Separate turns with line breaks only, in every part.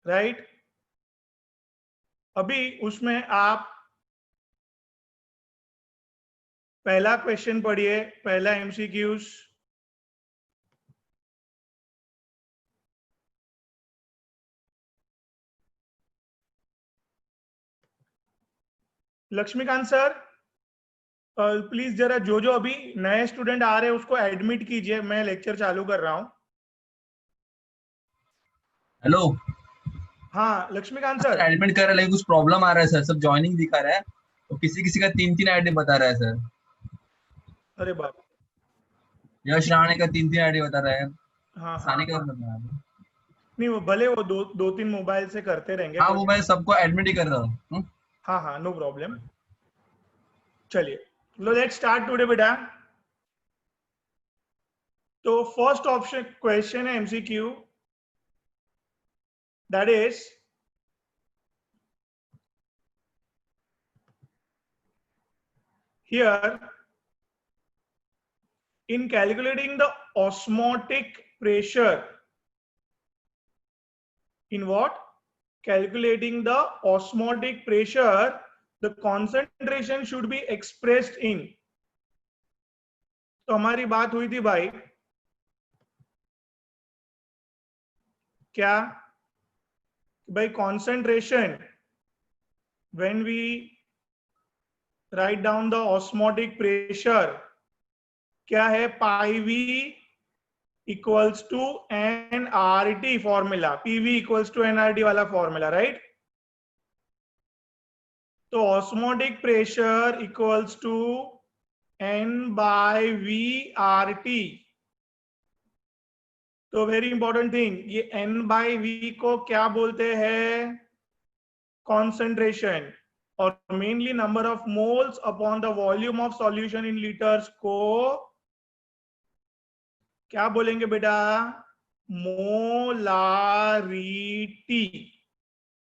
Right. अभी उसमें आप पहला क्वेश्चन पढ़िए, पहला एमसीक्यूज। लक्ष्मीकांत सर, प्लीज जरा जो अभी नए स्टूडेंट आ रहे हैं उसको एडमिट कीजिए, मैं लेक्चर चालू कर रहा हूँ।
हेलो
हाँ लक्ष्मीकांत
सर,
सर।
एडमिट कर रहा है लेकिन कुछ प्रॉब्लम आ रहा है सर। सब ज्वाइनिंग दिखा रहा है तो किसी किसी का 3 3 आईडी बता रहा है सर।
अरे बाप।
यश राणे का 3 3 आईडी बता रहा है।
हाँ हाँ
सानी का
हाँ।
बता रहा है।
नहीं वो भले वो दो तीन मोबाइल से करते रहेंगे,
हाँ
कोई
वो मैं
दिक्कत नहीं।
सबको एडमिट ही कर रहा हूँ।
हाँ हाँ, नो प्रॉब्लम। चलिए, लो लेट्स स्टार्ट टुडे बेटा। तो फर्स्ट ऑप्शन क्वेश्चन है MCQ, that is here in calculating the osmotic pressure. In what? Calculating the osmotic pressure, the concentration should be expressed in. तो हमारी बात हुई थी भाई, क्या भाई, concentration when we write down the osmotic pressure क्या है, pi V equals to N R T formula, PV equals to N R T वाला फॉर्मूला, राइट। तो osmotic pressure equals to N by V R T. तो very important thing, ये N by V को क्या बोलते हैं, concentration, और mainly number of moles upon the volume of solution in litres को क्या बोलेंगे बेटा, मोलारिटी।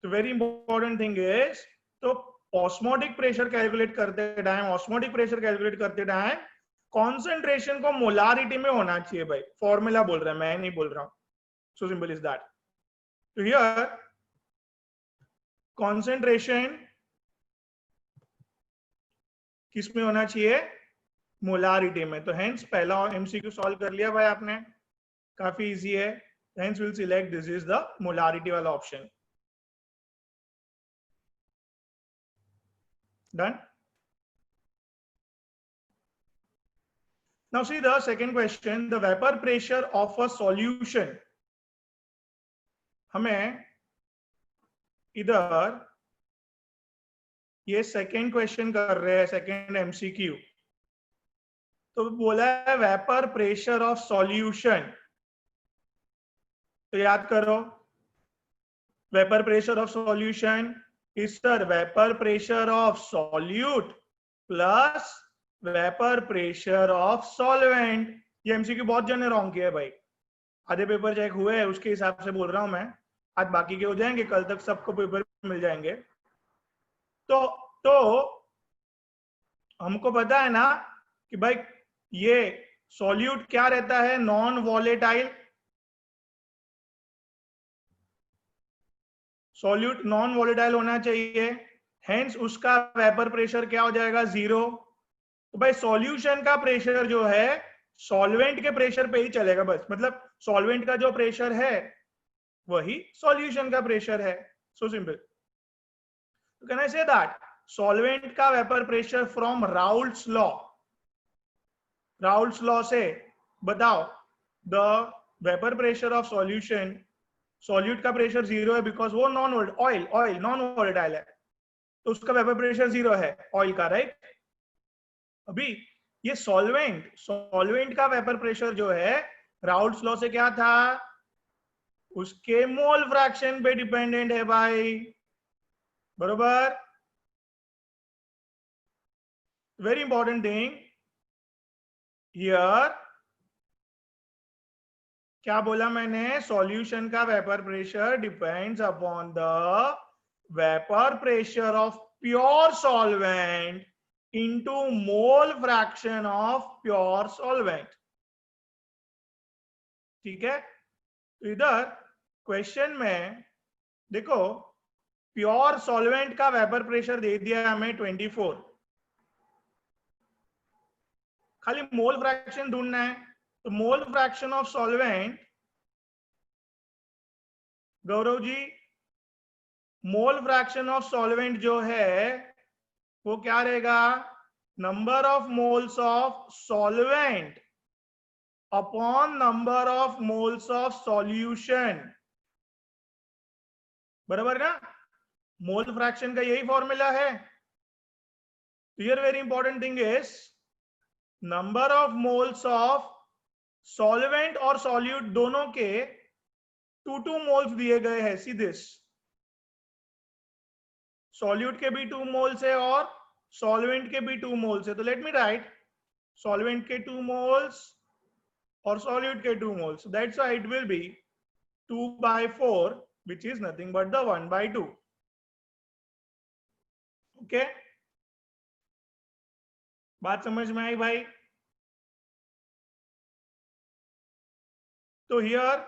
तो वेरी इंपॉर्टेंट थिंग इज, तो ऑस्मोटिक प्रेशर कैलकुलेट करते टाइम कॉन्सेंट्रेशन को मोलारिटी में होना चाहिए भाई, फॉर्मूला बोल रहा है, मैं नहीं बोल रहा हूं। So simple is that. तो हियर कॉन्सेंट्रेशन किस में होना चाहिए, मोलारिटी में। तो हेंस पहला एमसीक्यू सॉल्व कर लिया भाई आपने, काफी इजी है। Hence will select this is the molarity वाला option. Done. Now see the second question, the vapor pressure of a solution. हमें इधर ये सेकेंड क्वेश्चन कर रहे हैं, सेकेंड एमसीक्यू। तो बोला है वेपर प्रेशर ऑफ सॉल्यूशन। तो याद करो, vapour pressure of solution is sir vapour pressure of solute plus vapour pressure of solvent. ये एमसीक्यू बहुत जने रॉन्ग किया है भाई, आधे पेपर चेक हुए हैं उसके हिसाब से बोल रहा हूं मैं। आज बाकी के हो जाएंगे, कल तक सबको पेपर मिल जाएंगे। तो हमको पता है ना कि भाई ये सॉल्यूट क्या रहता है, non volatile. Solute non volatile होना चाहिए, हेंस उसका वेपर प्रेशर क्या हो जाएगा, 0। तो भाई सॉल्यूशन का प्रेशर जो है सॉल्वेंट के प्रेशर पे ही चलेगा बस, मतलब सॉल्वेंट का जो प्रेशर है वही सॉल्यूशन का प्रेशर है। So simple. तो can I say that solvent का vapour pressure from Raoult's law, Raoult's law से बताओ, the vapour pressure of solution, solute का प्रेशर 0 है बिकॉज वो non oil, oil non volatile है, तो उसका वेपर प्रेशर 0 है ऑयल का, राइट। अभी ये सॉल्वेंट, सॉल्वेंट का वेपर प्रेशर जो है राउल्ट्स लॉ से क्या था, उसके मोल फ्रैक्शन पे डिपेंडेंट है भाई, बरोबर। वेरी इंपॉर्टेंट थिंग हियर, क्या बोला मैंने, सॉल्यूशन का vapour pressure depends upon the vapour pressure of pure solvent into mole fraction of pure solvent. ठीक है। तो इधर क्वेश्चन में देखो प्योर सॉल्वेंट का वेपर प्रेशर दे दिया हमें 24, खाली मोल फ्रैक्शन ढूंढना है। तो mole fraction of solvent, Gaurav ji, mole fraction of solvent जो है वो क्या रहेगा? Number of moles of solvent upon number of moles of solution, बराबर ना? मोल फ्रैक्शन का यही फॉर्मूला है। Here very important thing is number of moles of solvent और सॉल्यूट दोनों के 2 मोल्स दिए गए हैं। सी दिस, सॉल्यूट के भी 2 मोल्स है और सॉल्वेंट के भी 2 मोल्स है। तो लेट मी राइट सॉल्वेंट के 2 मोल्स और सॉल्यूट के 2 moles, that's why it will be 2/4 which is nothing but the 1/2. Okay, बात समझ में आई भाई? तो here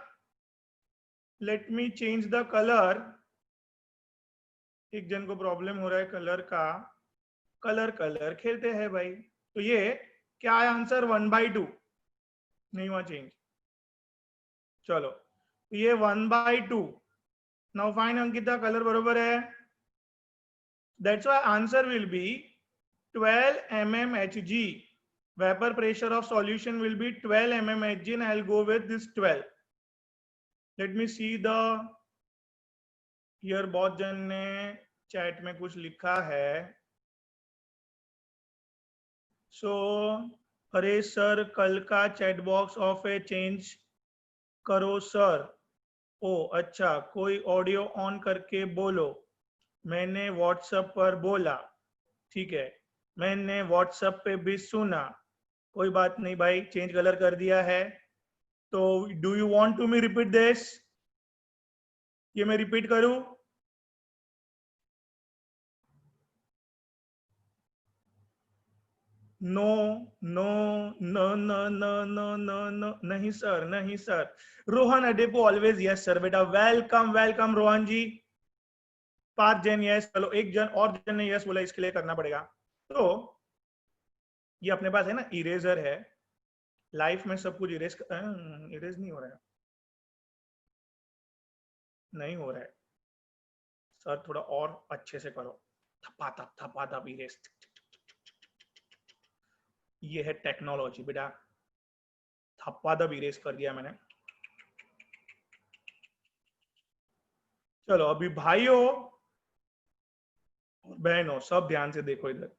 let me change the colour. एक जन को प्रॉब्लम हो रहा है कलर का, कलर खेलते हैं भाई। तो ये क्या है आंसर? 1/2 नहीं हुआ चेंज। चलो ये 1/2। नाउ फाइन अंकिता, कलर बरोबर है। That's why answer will be 12 mmHg. Vapor pressure of solution will be 12 mmHg and I'll go with this 12. Let me see the here, बहुत जन ने चैट में कुछ लिखा है। सो अरे सर कल का चैट बॉक्स ऑफ है, चेंज करो सर। ओ अच्छा, कोई ऑडियो ऑन करके बोलो। मैंने व्हाट्सएप पर बोला, ठीक है, मैंने व्हाट्सएप पे भी सुना। कोई बात नहीं भाई, चेंज कलर कर दिया है। तो do you want to me repeat this? ये मैं रिपीट करूं? No no no no no no no no, नहीं सर, नहीं सर। रोहन अडेपो ऑलवेज यस सर बेटा, वेलकम वेलकम रोहन जी। 5 जन यस, चलो एक जन और जन ने यस बोला, इसके लिए करना पड़ेगा। तो ये अपने पास है ना इरेजर है, लाइफ में सब कुछ इरेज इरेज नहीं हो रहा है, नहीं हो रहा है सर, थोड़ा और अच्छे से करो। थपा थप इरेज। ये है टेक्नोलॉजी बेटा, थप्पा दब इरेज कर दिया मैंने। चलो अभी भाइयों और बहनों सब ध्यान से देखो इधर।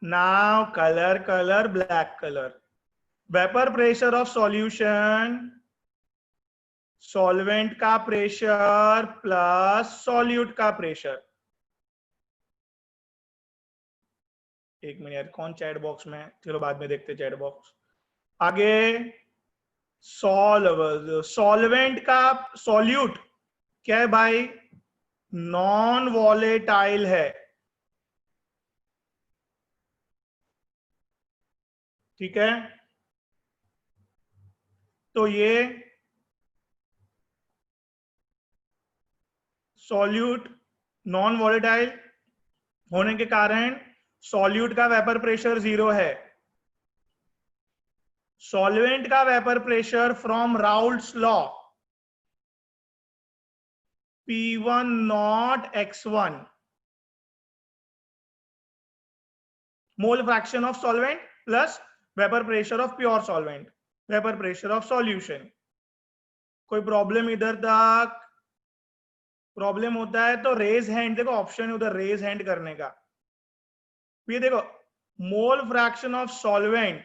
Now colour black colour. Vapour pressure of solution, solvent का प्रेशर प्लस सॉल्यूट का प्रेशर। एक मिनट यार, कौन चैट बॉक्स में? चलो बाद में देखते चैट बॉक्स। आगे सॉल्वेंट का सॉल्यूट क्या है भाई? नॉन वॉलेटाइल है, ठीक है। तो ये सॉल्यूट नॉन वॉलेटाइल होने के कारण सॉल्यूट का वेपर प्रेशर 0 है। सॉल्वेंट का vapour pressure from Raoult's law P1 not X1, mole fraction of solvent plus vapour pressure of pure solvent, vapour pressure of solution. कोई प्रॉब्लम इधर तक? प्रॉब्लम होता है तो रेज हैंड, देखो ऑप्शन है उधर रेज हैंड करने का। ये देखो मोल फ्रैक्शन ऑफ सॉल्वेंट,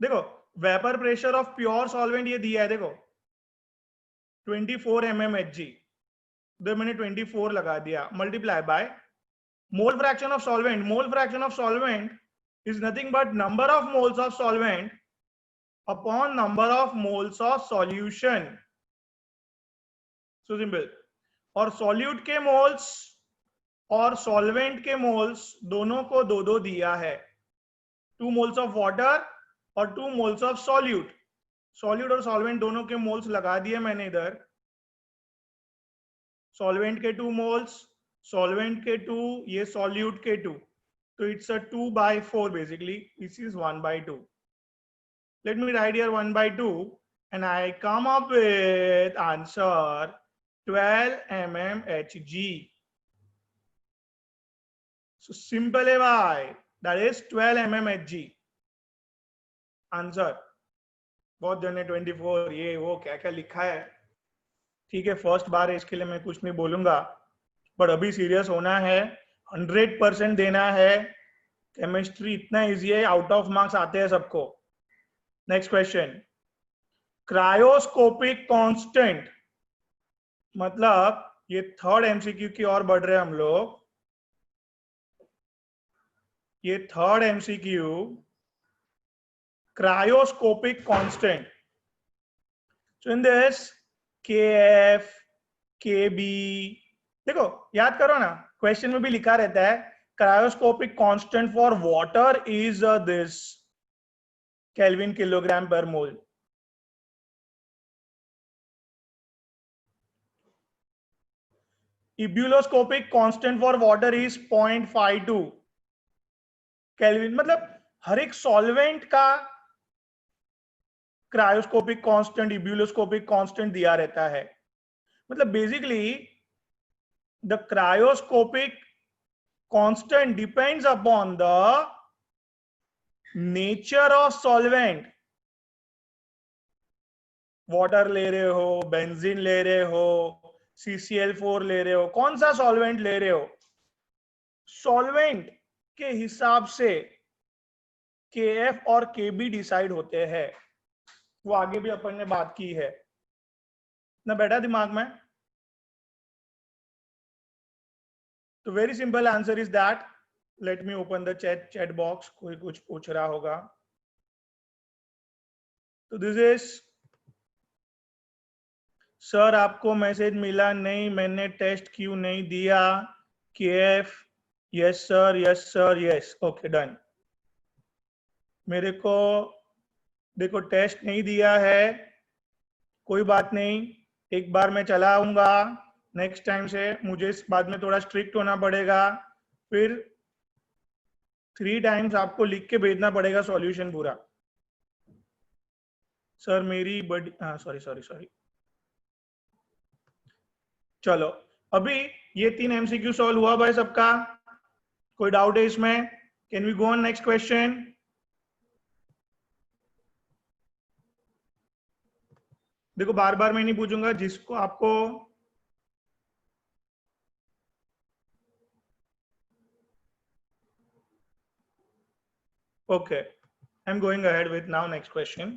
देखो vapour pressure of pure solvent ये दिया है, देखो 24 mmHg। उधर मैंने 24 लगा दिया, multiply by mole fraction of solvent. Mole fraction of solvent is nothing but number of moles of solvent upon number of moles of solution, so simple. और solute के मोल्स और सॉल्वेंट के मोल्स दोनों को 2-2 दिया है। 2 मोल्स ऑफ वाटर और 2 moles of solute. Solute और सॉल्वेंट दोनों के मोल्स लगा दिए मैंने इधर। सॉल्वेंट के 2 मोल्स, सॉल्वेंट के 2, ये सॉल्यूट के 2, तो it's a 2/4 basically, this is 1/2। Let me right here 1/2 and I come up with answer 12 mmHg. So simple है भाई, that is 12 mmHg आंसर। बहुत जने 24 ये वो क्या क्या लिखा है, ठीक है फर्स्ट बार है इसके लिए मैं कुछ नहीं बोलूंगा, बट अभी सीरियस होना है, 100% देना है। केमिस्ट्री इतना इजी है, आउट ऑफ मार्क्स आते हैं सबको। नेक्स्ट क्वेश्चन, क्रायोस्कोपिक कांस्टेंट, मतलब ये थर्ड एमसीक्यू की ओर बढ़ रहे हैं हम लोग। ये third MCQ, cryoscopic constant. So in this KF, KB, देखो याद करो ना, क्वेश्चन में भी लिखा रहता है cryoscopic constant for water is this kelvin kilogram per mole. Ebullioscopic constant for water is 0.52 kelvin. मतलब हर एक सॉल्वेंट का क्रायोस्कोपिक कांस्टेंट, इब्यूलोस्कोपिक कांस्टेंट दिया रहता है। मतलब basically the cryoscopic constant depends upon the nature of solvent. Water ले रहे हो, बेंजीन ले रहे हो, CCl4 ले रहे हो, कौन सा सॉल्वेंट ले रहे हो, सॉल्वेंट के हिसाब से KF और KB डिसाइड होते हैं। वो आगे भी अपन ने बात की है ना, बैठा दिमाग में। तो very simple answer is that. Let me open the chat box, कोई कुछ पूछ रहा होगा। तो दिस इज, सर आपको मैसेज मिला नहीं, मैंने टेस्ट क्यों नहीं दिया, KF, yes sir, yes sir, yes, okay done. मेरे को देखो टेस्ट नहीं दिया है, कोई बात नहीं, एक बार मैं चला आऊंगा, नेक्स्ट टाइम से मुझे इस बात में थोड़ा स्ट्रिक्ट होना पड़ेगा, फिर 3 टाइम्स आपको लिख के भेजना पड़ेगा सॉल्यूशन पूरा। सर मेरी बड़ी, हाँ सॉरी सॉरी सॉरी, चलो अभी ये 3 MCQ सॉल्व हुआ भाई सबका, कोई डाउट है इसमें? Can we go on next question? देखो बार बार मैं नहीं पूछूंगा, जिसको आपको okay, I'm going ahead with now next question.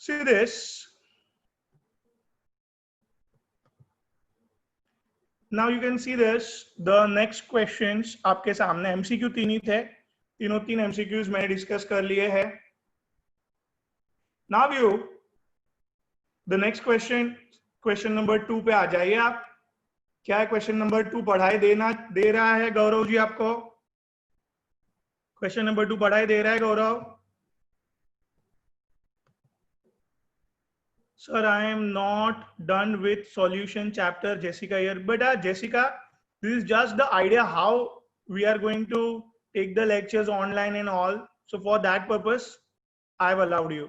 See this, now you can see this, the next questions आपके सामने, MCQ 3 ही थे, तीनों 3 MCQs मैंने डिस्कस कर लिए हैं। Now you, the next question number 2 पे आ जाइए आप। क्या है क्वेश्चन नंबर 2? पढ़ाई दे रहा है गौरव जी आपको? क्वेश्चन नंबर 2 पढ़ाई दे रहा है गौरव? Sir, I am not done with solution chapter, Jessica here. But Jessica, this is just the idea how we are going to take the lectures online and all. So for that purpose, I have allowed you.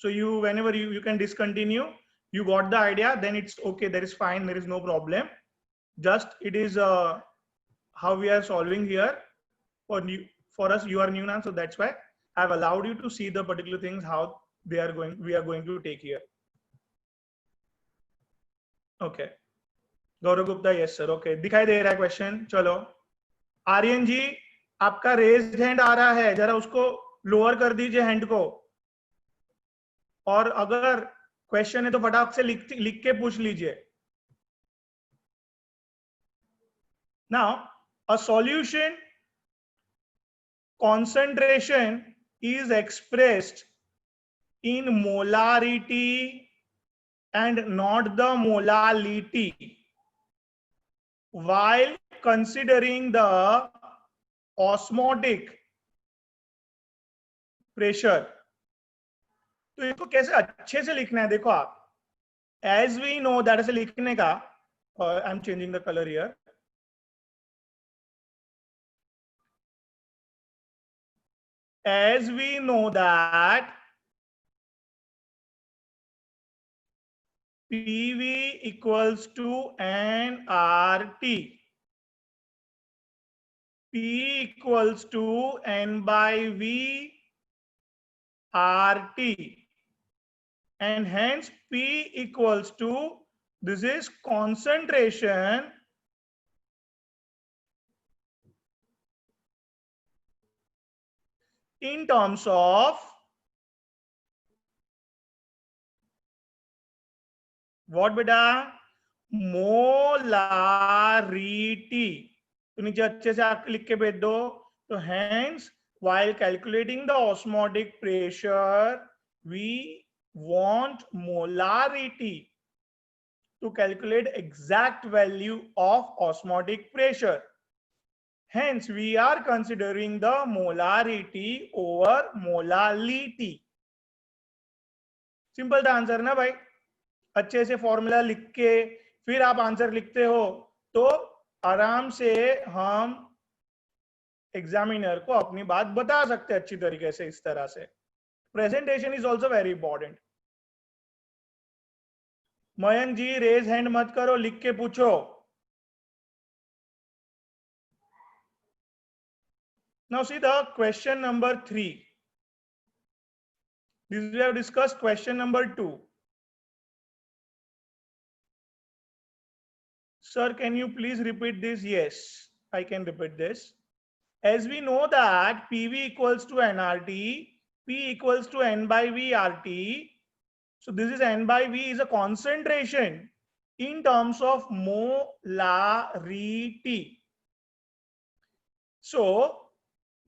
So you, whenever you can discontinue, you got the idea, then it's okay. There is fine. There is no problem. Just it is how we are solving here. For us, you are new now, so that's why I have allowed you to see the particular things how we are going to take here. Okay Gaurav Gupta, yes sir, okay दिखाई दे रहा है question. चलो आर्यन जी, आपका raised hand आ रहा है, जरा उसको lower कर दीजिए हैंड को, और अगर क्वेश्चन है तो फटाक से लिख के पूछ लीजिए। Now a solution concentration is expressed in molarity and not the molality. while considering the osmotic pressure. तो इसको कैसे अच्छे से लिखना है, देखो आप, as we know, that is लिखने का, I'm changing the color here. As we know that PV equals to nRT. P equals to N by V RT. And hence P equals to, this is concentration in terms of what beta? Molarity. तो नीचे अच्छे से आप लिख के भेज दो. तो hence while calculating the osmotic pressure, we want molarity to calculate exact value of osmotic pressure. Hence we are considering the molarity over molality. Simple था आंसर ना भाई. अच्छे से फॉर्मूला लिख के फिर आप आंसर लिखते हो तो आराम से हम एग्जामिनर को अपनी बात बता सकते हैं अच्छी तरीके से. इस तरह से presentation is also very important. Mayank ji raise hand मत करो, लिख के पूछो. Now see the question number 3. This we have discussed question number 2. Sir, can you please repeat this? Yes, I can repeat this. As we know that PV equals to nRT, P equals to N by V RT. So this is N by V is a concentration in terms of molarity. So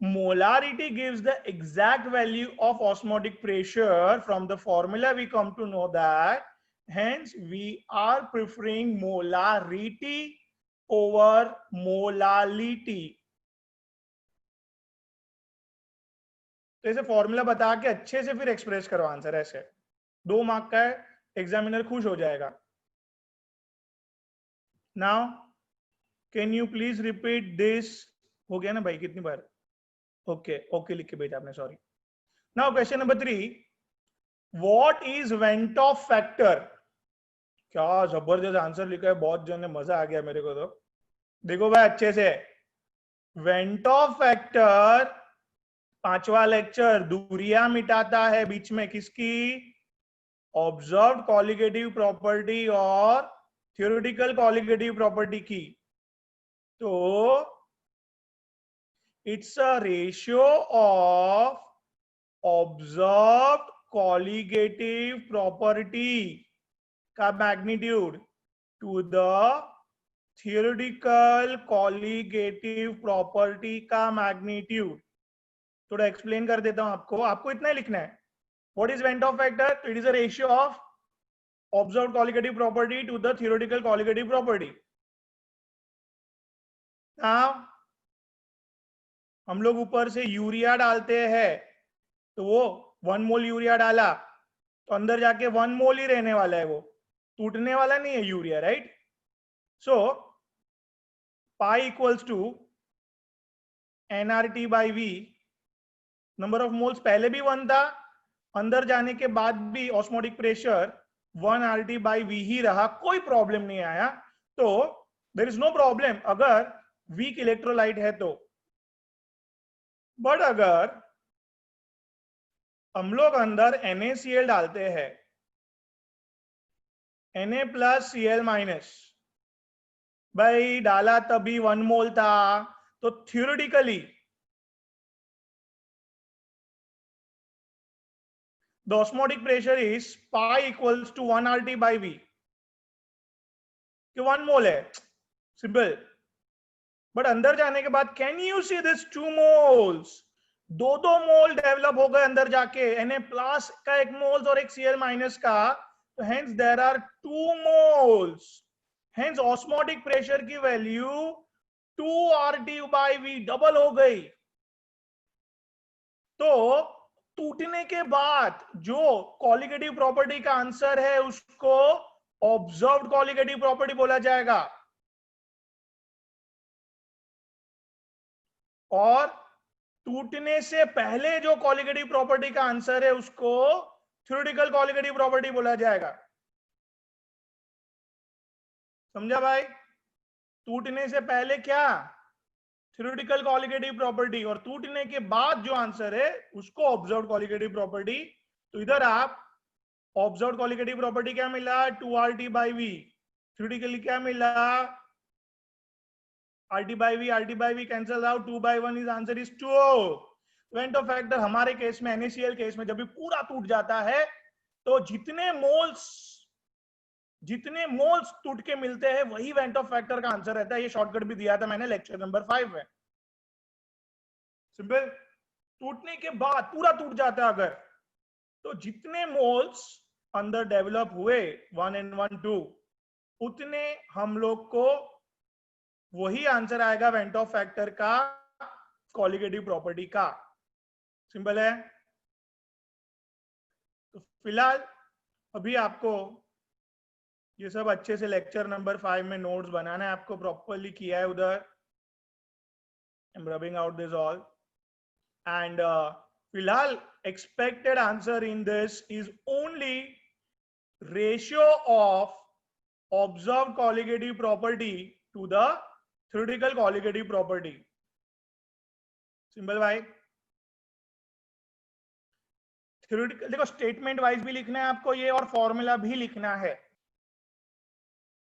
molarity gives the exact value of osmotic pressure. From the formula we come to know that, hence we are preferring molarity over molality. तो ऐसे formula बता के अच्छे से फिर express करो answer. ऐसे 2 mark का है, एग्जामिनर खुश हो जाएगा. Now can you please repeat this. हो गया ना भाई, कितनी बार? ओके ओके लिख के भेजा आपने, sorry. Now question number 3. What is Van't Hoff factor? क्या जबरदस्त आंसर लिखा है, बहुत जन ने, मजा आ गया मेरे को. तो देखो भाई अच्छे से, वेंट ऑफ फैक्टर 5वां लेक्चर, दूरियां मिटाता है बीच में किसकी? ऑब्जर्व्ड कॉलिगेटिव प्रॉपर्टी और थ्योरेटिकल कॉलिगेटिव प्रॉपर्टी की. तो it's a ratio of observed colligative property का magnitude to the theoretical colligative property का magnitude. थोड़ा एक्सप्लेन कर देता हूं आपको. आपको इतना ही लिखना है. What is Van't Hoff factor? It is a ratio of observed colligative property to the theoretical colligative property. Now हम लोग ऊपर से यूरिया डालते हैं, तो वो 1 मोल यूरिया डाला तो अंदर जाके 1 मोल ही रहने वाला है, वो टूटने वाला नहीं है urea, right? So pi equals to nRT by V. Number of moles पहले भी 1 था, अंदर जाने के बाद भी osmotic pressure 1 RT by V ही रहा, कोई प्रॉब्लम नहीं आया. तो देयर इज नो प्रॉब्लम अगर वीक इलेक्ट्रोलाइट है तो. बट अगर हम लोग अंदर NaCl डालते हैं, Na प्लस Cl माइनस, भाई डाला तभी 1 मोल था, तो theoretically the osmotic pressure is pi equals to 1 RT by V. कि 1 मोल है, सिंपल. बट अंदर जाने के बाद can you see this 2 moles, 2 mole develop हो गए अंदर जाके, Na प्लस का 1 मोल्स और एक Cl माइनस का. तो hence there are 2 moles hence osmotic pressure की वैल्यू 2RT/V डबल हो गई। तो टूटने के बाद जो कॉलिगेटिव प्रॉपर्टी का आंसर है उसको ऑब्जर्व्ड कॉलिगेटिव प्रॉपर्टी बोला जाएगा, और टूटने से पहले जो कॉलिगेटिव प्रॉपर्टी का आंसर है उसको थ्योरेटिकल कॉलिगेटिव प्रॉपर्टी बोला जाएगा। समझा भाई? टूटने से पहले क्या? थ्योरेटिकल कॉलिगेटिव प्रॉपर्टी, और टूटने के बाद जो आंसर है उसको ऑब्जर्व्ड कॉलिगेटिव प्रॉपर्टी। तो इधर आप ऑब्जर्व्ड कॉलिगेटिव प्रॉपर्टी क्या मिला? 2RT/V। थ्योरेटिकली क्या मिला? RT/V cancel out, 2/1 is answer is 2। Vento factor हमारे केस में, NaCl केस में, जब भी पूरा टूट जाता है तो जितने मोल्स टूट के मिलते हैं वही वेंटो फैक्टर का आंसर रहता है। ये शॉर्टकट भी दिया था मैंने लेक्चर नंबर 5 में। सिंपल। टूटने के बाद पूरा टूट जाता है अगर, तो जितने मोल्स अंदर डेवलप हुए 1 and 1 2, उतने हम लोग को वही आंसर आएगा वेंटो फैक्टर का कॉलिगेटिव प्रॉपर्टी का। सिंपल है। तो फिलहाल अभी आपको ये सब अच्छे से लेक्चर नंबर 5 में नोट्स बनाना है, आपको प्रॉपरली किया है उधर। I am rubbing out this all and फिलहाल expected answer in this is only ratio of observed colligative property to the theoretical colligative property. Simple भाई। थ्योरेटिकल देखो, स्टेटमेंट वाइज भी लिखना है आपको ये, और फॉर्मूला भी लिखना है।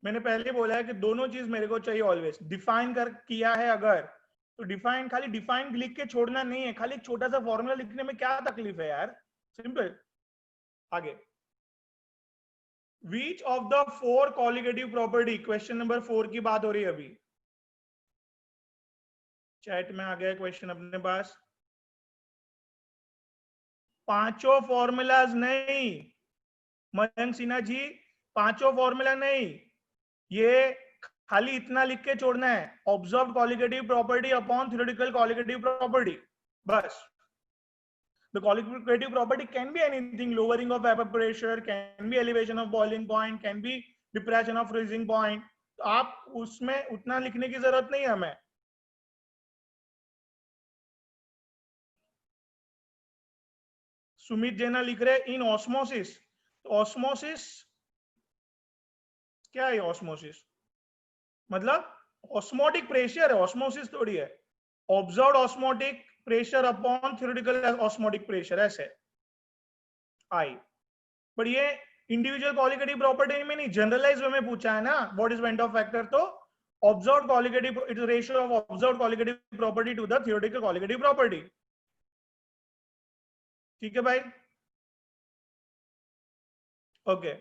मैंने पहले बोला है कि दोनों चीज मेरे को चाहिए ऑलवेज। डिफाइन कर किया है अगर, तो डिफाइन, खाली डिफाइन लिख के छोड़ना नहीं है, खाली एक छोटा सा फॉर्मूला लिखने में क्या तकलीफ है यार। सिंपल। आगे, Which of the 4 colligative property, question number 4 की बात हो रही है अभी। चैट में आ गया क्वेश्चन अपने पास। पांचों फॉर्मूलाज नहीं मयंक सिन्हा जी, पांचों फॉर्मूला नहीं, ये खाली इतना लिख के छोड़ना है, observed colligative property upon theoretical colligative property, बस। The qualitative property can be anything: lowering of vapor pressure, can be elevation of boiling point, can be depression of freezing point. तो आप उसमें उतना लिखने की जरूरत नहीं है हमें। सुमित जैना लिख रहे इन ऑस्मोसिस। ऑस्मोसिस क्या है? ऑस्मोसिस मतलब ऑस्मोटिक प्रेशर है, ऑस्मोसिस थोड़ी है। Observed osmotic pressure upon theoretical osmotic pressure, ऐसे आई। पर ये इंडिविजुअल कॉलिगेटिव प्रॉपर्टी में नहीं, जनरलाइज वे में पूछा है ना, what is Van't Hoff factor. तो observed colligative, it is ratio of observed colligative property to the theoretical colligative property. ठीक है भाई? Okay,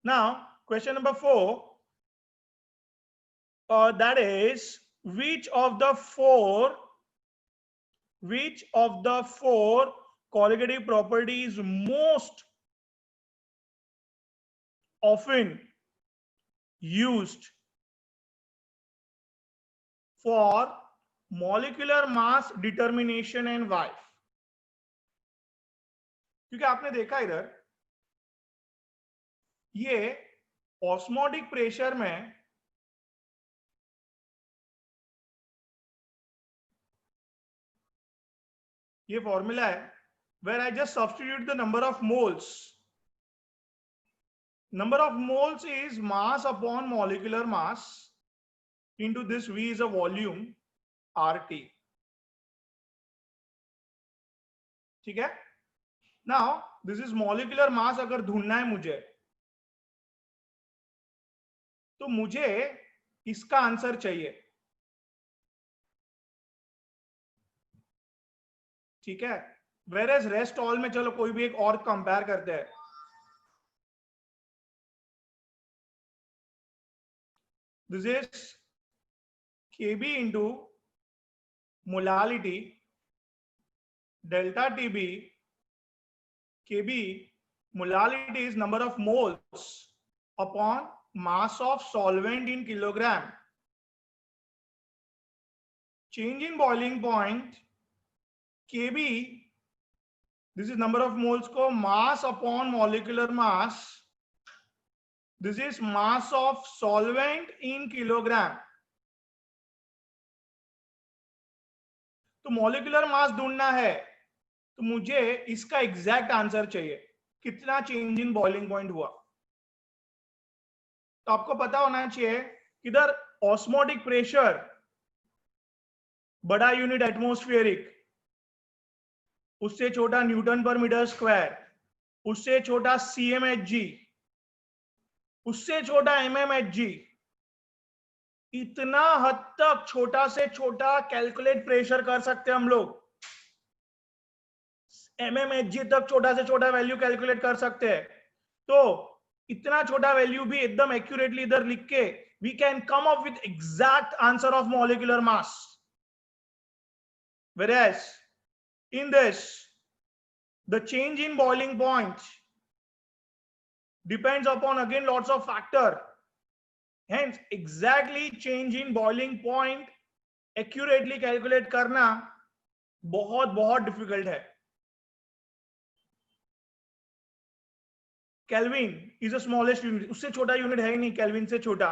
now question number 4, that is which of the four colligative properties most often used for molecular mass determination and why? क्योंकि आपने देखा इधर ये osmotic pressure में ये फॉर्मूला है where I just substitute the number of moles. Number of moles is mass upon molecular mass into this V is a volume RT. ठीक है? Now this is molecular mass। अगर ढूंढना है मुझे, तो मुझे इसका आंसर चाहिए। ठीक है? वेयर एज रेस्ट ऑल में चलो कोई भी एक और कंपेयर करते हैं। This is Kb into molality delta Tb। Kb molality is number of moles upon mass of solvent in kilogram. Change in boiling point, Kb, this is number of moles को mass upon molecular mass. This is mass of solvent in kilogram. तो molecular mass ढूंढना है तो मुझे इसका exact answer चाहिए, कितना change in boiling point हुआ। तो आपको पता होना चाहिए इधर ऑस्मोटिक प्रेशर बड़ा यूनिट एटमॉस्फेरिक, उससे छोटा न्यूटन पर मीटर स्क्वायर, उससे छोटा CmHg, उससे छोटा mmHg। इतना हद तक छोटा से छोटा कैलकुलेट प्रेशर कर सकते हैं हम लोग, mmHg तक छोटा से छोटा वैल्यू कैलकुलेट कर सकते हैं। तो इतना छोटा वैल्यू भी एकदम एक्यूरेटली इधर लिख के we can come up with exact answer of molecular mass. Whereas in this, the change in boiling point depends upon again lots of factor. Hence, exactly change in boiling point accurately calculate करना बहुत बहुत difficult है। Kelvin is the smallest unit, उससे छोटा unit है ही नहीं Kelvin से छोटा।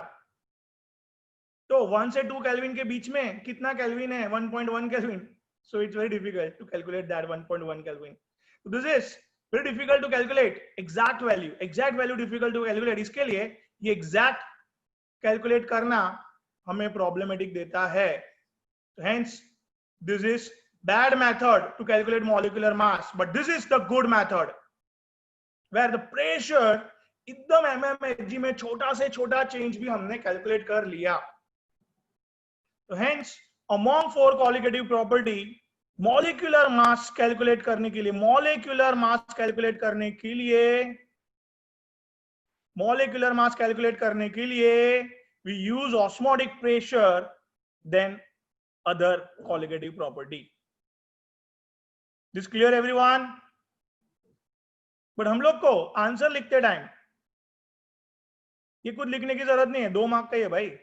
तो 1 से 2 Kelvin के बीच में कितना Kelvin है? 1.1 Kelvin. So it's very difficult to calculate that 1.1 Kelvin. So this is very difficult to calculate exact value. Exact value difficult to calculate. इसके लिए ये exact calculate करना हमें problematic देता है. Hence, this is bad method to calculate molecular mass. But this is the good method, where the pressure एकदम mmHg में छोटा से छोटा change भी हमने calculate कर लिया. So hence, among 4 qualitative property, molecular mass calculate करने के लिए, molecular mass calculate करने के लिए, molecular mass calculate करने के लिए, we use osmotic pressure than other qualitative property. This clear everyone? But हम लोग को आंसर लिखते टाइम ये कुछ लिखने की जरूरत नहीं है, 2 मार्क का ही है भाई।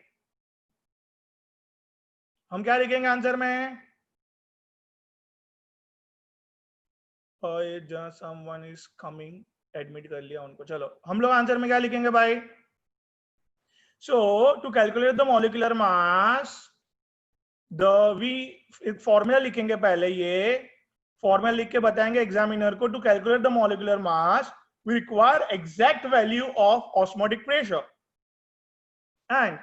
हम क्या लिखेंगे आंसर में? someone is coming, एडमिट कर लिया उनको। चलो हम लोग आंसर में क्या लिखेंगे भाई? So to calculate the molecular mass, formula लिखेंगे पहले, ये फॉर्मूला लिख के बताएंगे एग्जामिनर को। To calculate the molecular mass we require exact value of osmotic pressure, and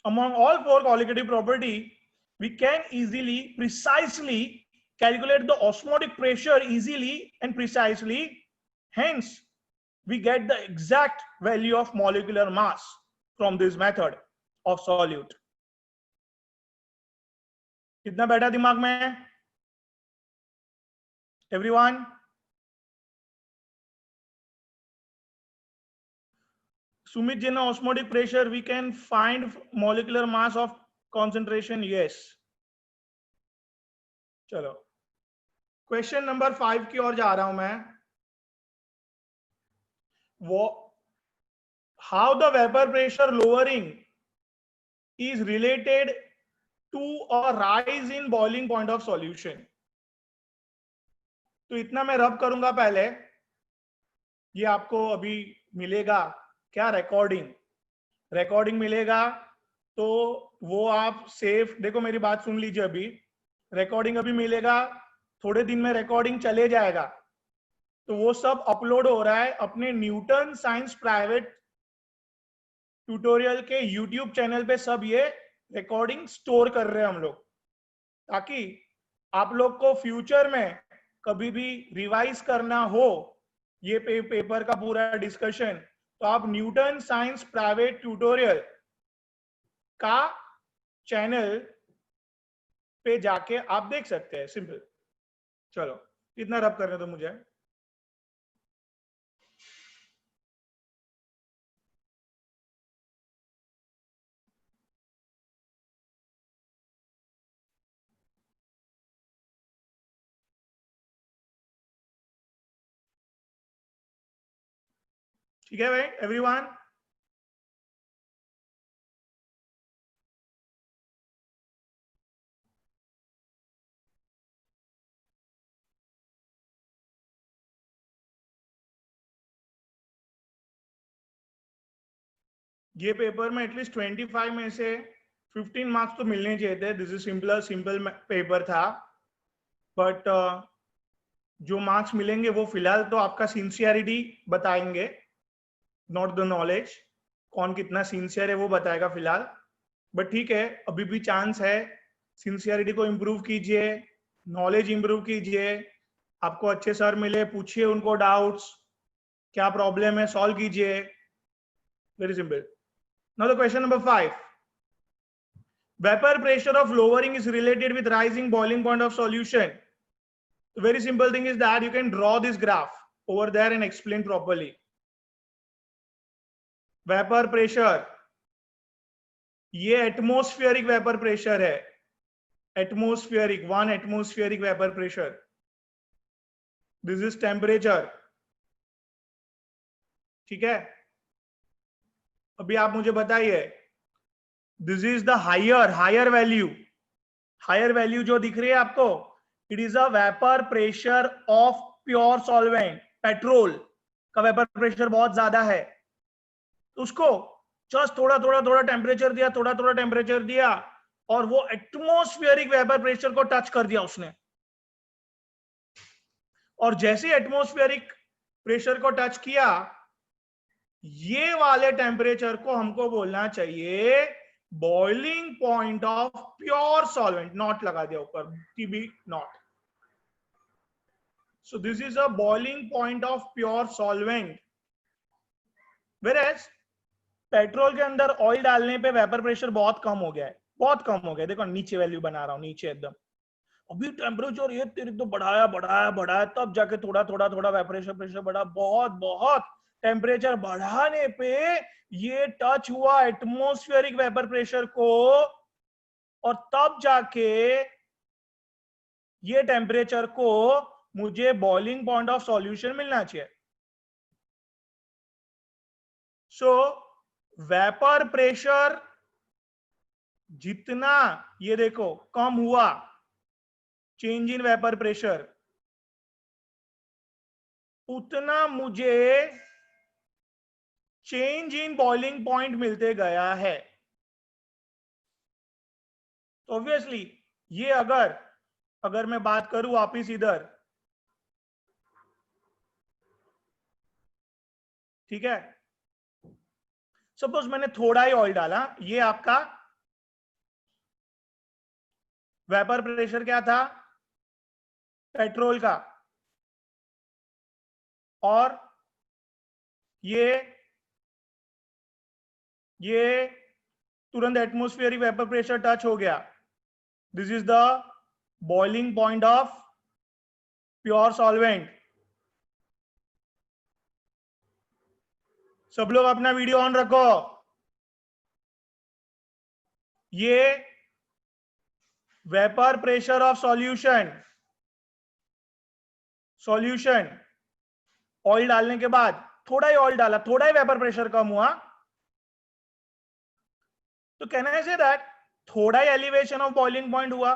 among all 4 qualitative property we can easily precisely calculate the osmotic pressure easily and precisely. Hence we get the exact value of molecular mass from this method of solute. कितना बैठा दिमाग में everyone? Sumit Jina, osmotic pressure we can find molecular mass of concentration, yes. चलो question number 5 की ओर जा रहा हूं मैं। वो how the vapor pressure lowering is related to a rise in boiling point of solution. तो इतना मैं रब करूंगा पहले, ये आपको अभी मिलेगा क्या? रिकॉर्डिंग मिलेगा। तो वो आप सेफ, देखो मेरी बात सुन लीजिए, अभी रिकॉर्डिंग अभी मिलेगा, थोड़े दिन में रिकॉर्डिंग चले जाएगा। तो वो सब अपलोड हो रहा है अपने न्यूटन साइंस प्राइवेट ट्यूटोरियल के यूट्यूब चैनल पे। सब ये रिकॉर्डिंग स्टोर कर रहे हैं हम लोग, ताकि आप लोग को फ्यूचर में कभी भी रिवाइज करना हो ये पेपर का पूरा डिस्कशन, तो आप न्यूटन साइंस प्राइवेट ट्यूटोरियल का चैनल पे जाके आप देख सकते हैं। सिंपल। चलो इतना रब करने दो मुझे। ठीक है भाई एवरीवन? ये पेपर में एटलीस्ट 25 में से 15 मार्क्स तो मिलने चाहिए थे. दिस इज सिंपल पेपर था, बट जो मार्क्स मिलेंगे वो फिलहाल तो आपका सिंसियरिटी बताएंगे, नॉट द नॉलेज. कौन कितना सिंसियर है वो बताएगा फिलहाल. बट ठीक है, अभी भी चांस है. सिंसियरिटी को इम्प्रूव कीजिए, नॉलेज इम्प्रूव कीजिए. आपको अच्छे सर मिले, पूछिए उनको डाउट्स, क्या प्रॉब्लम है सॉल्व कीजिए. Very simple. Now the question number 5. Vapor pressure of lowering is related with rising boiling point of solution. The very simple thing is that you can draw this graph over there and explain properly. Vapor pressure, ये atmospheric vapour pressure है. Atmospheric, 1 atmospheric vapour pressure. This is temperature. ठीक है, अभी आप मुझे बताइए, this is the higher value. Higher value जो दिख रही है आपको, it is a vapour pressure of pure solvent. Petrol का वेपर प्रेशर बहुत ज्यादा है, तो उसको जस्ट थोड़ा टेम्परेचर दिया, थोड़ा टेम्परेचर दिया, और वो एटमोस्फियरिक वेपर प्रेशर को टच कर दिया उसने. और जैसे एटमोस्फियरिक प्रेशर को टच किया, ये वाले टेम्परेचर को हमको बोलना चाहिए boiling point of pure solvent. Not लगा दिया ऊपर, TB naught. So this is a boiling point of pure solvent. Whereas petrol के अंदर ऑयल डालने पे वेपर प्रेशर बहुत कम हो गया है, बहुत कम हो गया. देखो नीचे वैल्यू बना रहा हूं, नीचे एकदम. अभी टेम्परेचर ये तेरे तो बढ़ाया, तब जाके थोड़ा वेपर प्रेशर बढ़ा. बहुत टेम्परेचर बढ़ाने पे ये टच हुआ एटमॉस्फेरिक वेपर प्रेशर को, और तब जाके ये टेम्परेचर को मुझे बॉइलिंग पॉइंट ऑफ सॉल्यूशन मिलना चाहिए. सो वेपर प्रेशर जितना ये देखो कम हुआ, चेंज इन वेपर प्रेशर, उतना मुझे चेंज इन बॉइलिंग पॉइंट मिलते गया है. तो ऑब्वियसली ये अगर मैं बात करूं वापिस इधर, ठीक है, सपोज मैंने थोड़ा ही ऑयल डाला, ये आपका वेपर प्रेशर क्या था पेट्रोल का, और ये तुरंत एटमॉस्फेरिक वेपर प्रेशर टच हो गया. This is the boiling point of pure solvent. सब लोग अपना वीडियो ऑन रखो. ये vapour pressure of solution oil डालने के बाद, थोड़ा ही ऑयल डाला, थोड़ा ही वेपर प्रेशर कम हुआ, तो कैन आई से दैट थोड़ा ही एलिवेशन ऑफ बॉइलिंग पॉइंट हुआ,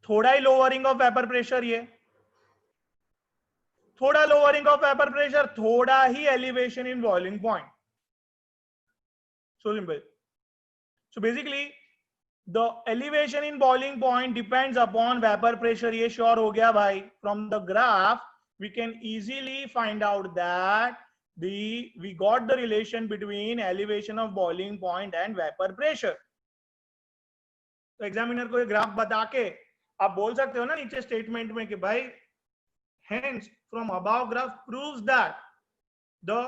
थोड़ा ही लोअरिंग ऑफ वेपर प्रेशर, ये थोड़ा लोअरिंग ऑफ वेपर प्रेशर, थोड़ा ही elevation in boiling point. So simple. So basically the elevation in boiling point depends upon vapor pressure. ये श्योर हो गया भाई. From the graph we can easily find out that we got the relation between elevation of boiling point and vapor pressure. तो examiner को ये graph बता के आप बोल सकते हो ना नीचे स्टेटमेंट में कि भाई hence from above graph proves that the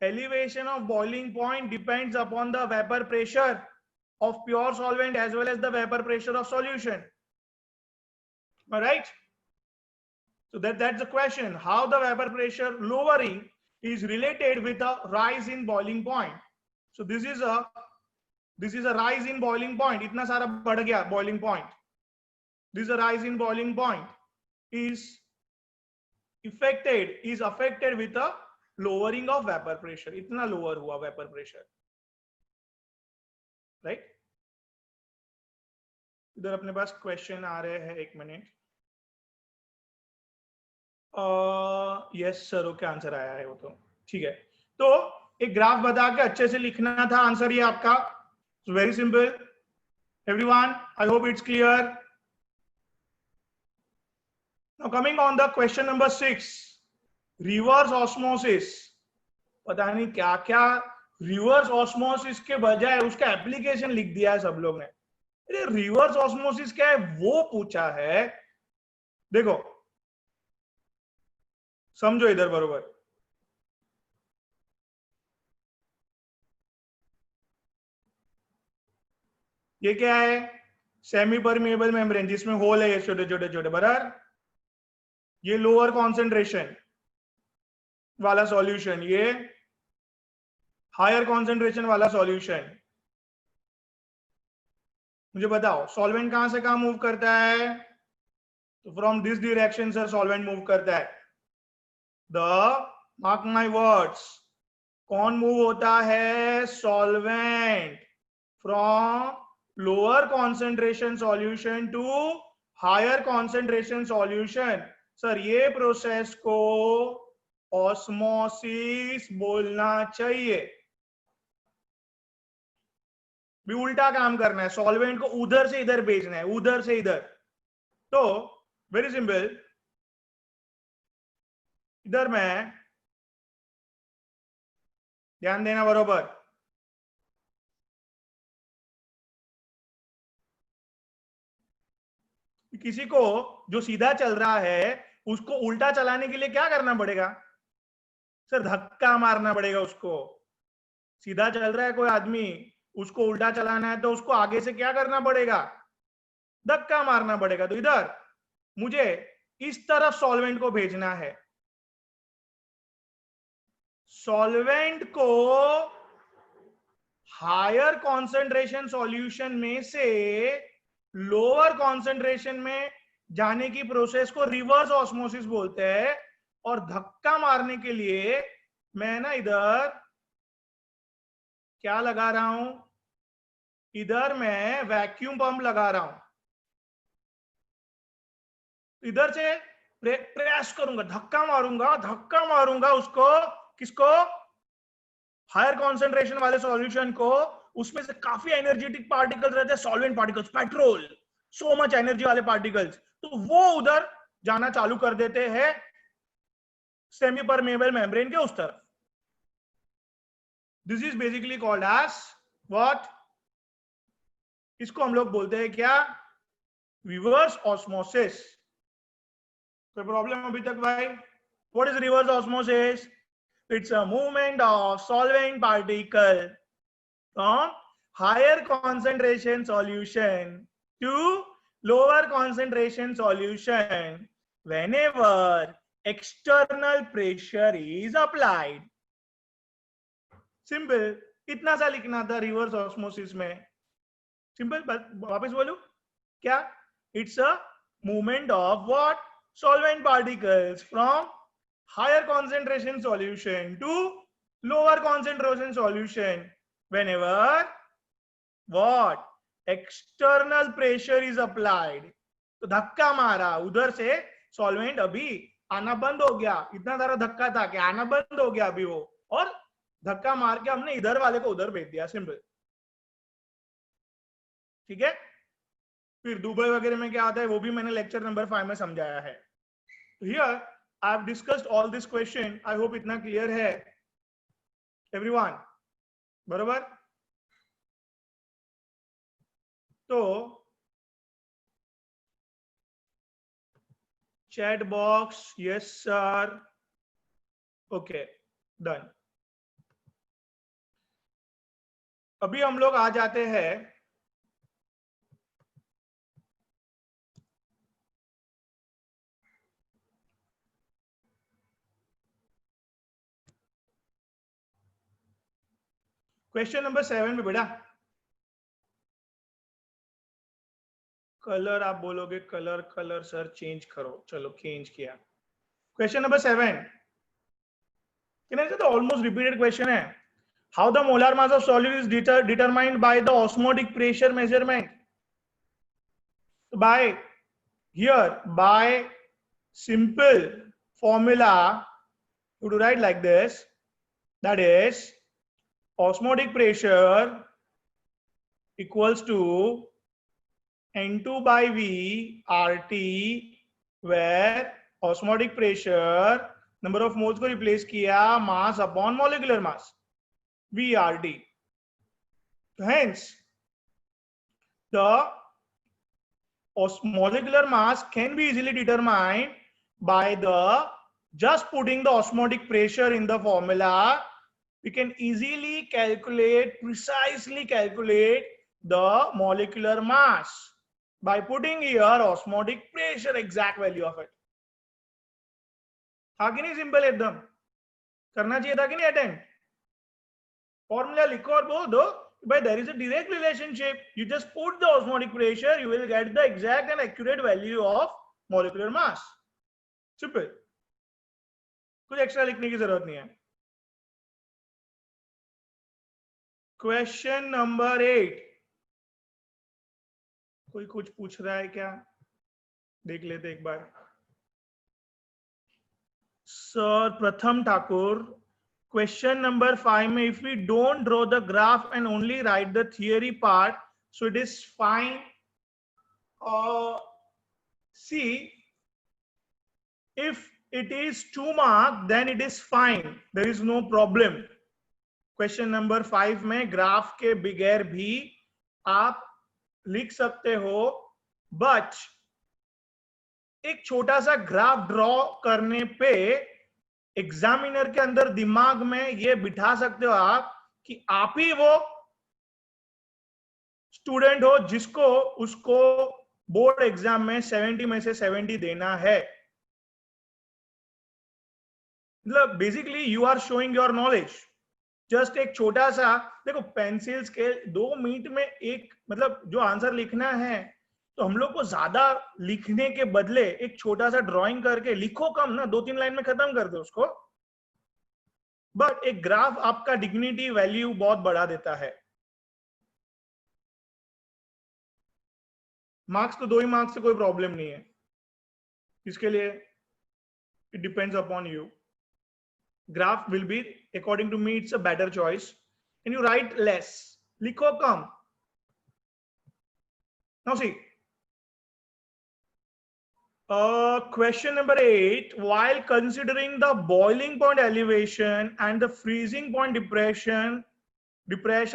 elevation of boiling point depends upon the vapor pressure of pure solvent as well as the vapor pressure of solution. All right, so that's the question, how the vapor pressure lowering is related with a rise in boiling point. So this is a rise in boiling point. Itna sara बढ़ गया boiling point. This is a rise in boiling point is affected with a lowering of vapor pressure. इतना lower हुआ vapor pressure, right? इधर अपने पास question आ रहे हैं, एक minute. Yes sir, okay answer आया है वो तो ठीक है. तो एक ग्राफ बता के अच्छे से लिखना था आंसर ये आपका. Very simple. Everyone, I hope it's clear. Now coming on the question number 6, reverse osmosis. पता नहीं क्या क्या रिवर्स ऑस्मोसिस के बजाय उसका एप्लीकेशन लिख दिया है सब लोग ने. अरे रिवर्स ऑस्मोसिस क्या है वो पूछा है. देखो समझो इधर बरोबर. ये क्या है? सेमी परमेबल मेम्ब्रेन जिसमें होल है ये छोटे छोटे छोटे बराबर. ये लोअर कॉन्सेंट्रेशन वाला सॉल्यूशन, ये हायर कॉन्सेंट्रेशन वाला सॉल्यूशन. मुझे बताओ सॉल्वेंट कहां से कहां मूव करता है? तो from this direction sir solvent move करता है. द मार्क माय वर्ड्स, कौन मूव होता है? Solvent. From lower concentration solution to higher concentration solution. Sir ये प्रोसेस को ऑस्मोसिस बोलना चाहिए. भी उल्टा काम करना है, सॉल्वेंट को उधर से इधर भेजना है, उधर से इधर. तो वेरी सिंपल, इधर मैं ध्यान देना बरोबर. किसी को जो सीधा चल रहा है उसको उल्टा चलाने के लिए क्या करना पड़ेगा? सर धक्का मारना पड़ेगा उसको. सीधा चल रहा है कोई आदमी, उसको उल्टा चलाना है तो उसको आगे से क्या करना पड़ेगा? धक्का मारना पड़ेगा. तो इधर मुझे इस तरफ सॉल्वेंट को भेजना है. सॉल्वेंट को हायर कॉन्सेंट्रेशन सॉल्यूशन में से लोअर कॉन्सेंट्रेशन में जाने की प्रोसेस को रिवर्स ऑस्मोसिस बोलते हैं. और धक्का मारने के लिए मैं ना इधर क्या लगा रहा हूं? इधर मैं वैक्यूम पंप लगा रहा हूं. इधर से प्रेस करूंगा, धक्का मारूंगा उसको. किसको? हायर कॉन्सेंट्रेशन वाले सॉल्यूशन को. उसमें से काफी एनर्जेटिक पार्टिकल्स रहते हैं, solvent particles, petrol, so much energy वाले पार्टिकल्स. तो वो उधर जाना चालू कर देते हैं सेमी परमेबल मेम्ब्रेन के उस तरफ. This is basically called as what? इसको हम लोग बोलते हैं क्या? Reverse osmosis. कोई प्रॉब्लम अभी तक भाई? What is reverse osmosis? It's a movement of solvent particle from higher concentration solution to lower concentration solution whenever external pressure is applied. Simple. इतना सा लिखना था रिवर्स ऑस्मोसिस में. सिंपल. वापस बोलूं क्या? It's a movement of what? Solvent particles from higher concentration solution to lower concentration solution whenever what? External pressure is applied. तो धक्का मारा उधर से, सॉल्वेंट अभी आना बंद हो गया. इतना सारा धक्का था कि आना बंद हो गया अभी वो, और धक्का मार के हमने इधर वाले को उधर भेज दिया. सिंपल. ठीक है. फिर दुबई वगैरह में क्या आता है वो भी मैंने लेक्चर नंबर 5 में समझाया है. Here I have discussed all this question. I hope इतना clear है everyone. बरोबर. तो chat box, yes sir. Okay, done. अभी हम लोग आ जाते हैं क्वेश्चन नंबर 7 में. बेटा कलर आप बोलोगे, कलर कलर सर चेंज करो. चलो चेंज किया. Question number 7 almost repeated question है. How the molar mass of solute is determined by the osmotic pressure measurement. By here by simple formula you to write like this, that is osmotic pressure equals to N2 by V RT, where osmotic pressure number of moles को replace किया mass upon molecular mass VRT. Hence, the molecular mass can be easily determined by the just putting the osmotic pressure in the formula. We can easily calculate, precisely calculate the molecular mass by putting here osmotic pressure, exact value of it. था कि नहीं simple एकदम? करना चाहिए था कि नहीं attempt? Formula लिखो और बोल दो, but there is a direct relationship. You just put the osmotic pressure, you will get the exact and accurate value of molecular mass. Simple. कुछ एक्स्ट्रा लिखने की जरूरत नहीं है. Question number 8. कोई कुछ पूछ रहा है क्या? देख लेते एक बार. सर प्रथम ठाकुर, question number 5 में if we don't draw the graph and only write the theory part, so it is fine. See, if it is 2 mark, then it is fine, there is no problem. Question number 5 में graph के बगैर भी आप लिख सकते हो, but एक छोटा सा ग्राफ ड्रॉ करने पे एग्जामिनर के अंदर दिमाग में ये बिठा सकते हो आप कि आप ही वो स्टूडेंट हो जिसको उसको बोर्ड एग्जाम में 70 में से 70 देना है. मतलब basically you are showing your knowledge. Just एक छोटा सा देखो, पेंसिल स्केल 2 मिनट में एक मतलब जो आंसर लिखना है, तो हम लोग को ज्यादा लिखने के बदले एक छोटा सा ड्राइंग करके लिखो कम ना, 2-3 लाइन में खत्म कर दो उसको. बट एक ग्राफ आपका डिग्निटी वैल्यू बहुत बढ़ा देता है. मार्क्स तो 2 ही मार्क्स से कोई प्रॉब्लम नहीं है. इसके लिए it depends upon you. Graph will be according to me it's a better choice. And you write less, लिखो कम. Now see, question number 8, while considering the boiling point elevation and the freezing point depression,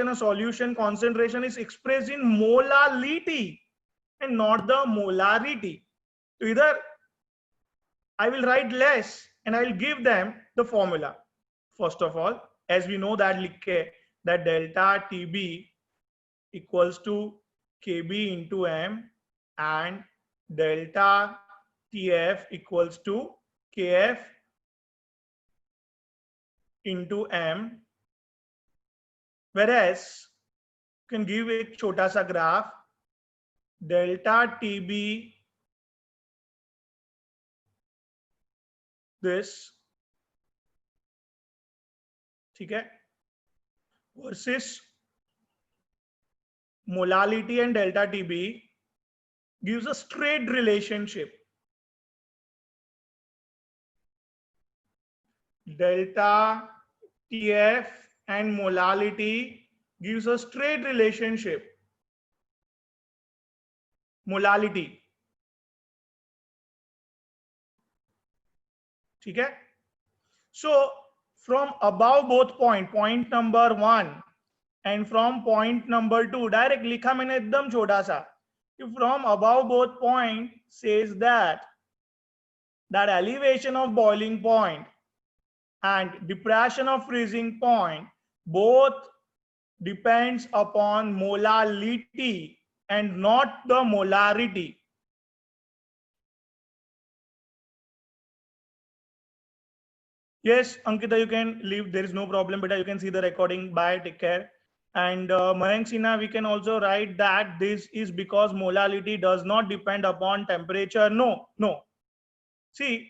a solution concentration is expressed in molality and not the molarity. So either I will write less and I will give them the formula. First of all, as we know that that delta TB equals to KB into M and delta TF equals to KF into M, whereas you can give a छोटा सा graph delta TB this, ठीक है, versus molality and delta TB gives a straight relationship. Delta TF and molality gives a straight relationship. Molality, ठीक है. So from above both point number 1 and from point number 2, direct लिखा मैंने एकदम छोटा सा. From above both point says that elevation of boiling point and depression of freezing point both depends upon molality and not the molarity. Yes, Ankita, you can leave. There is no problem, beta. You can see the recording. Bye. Take care. And Mayank Sinha, we can also write that this is because molality does not depend upon temperature. No. See,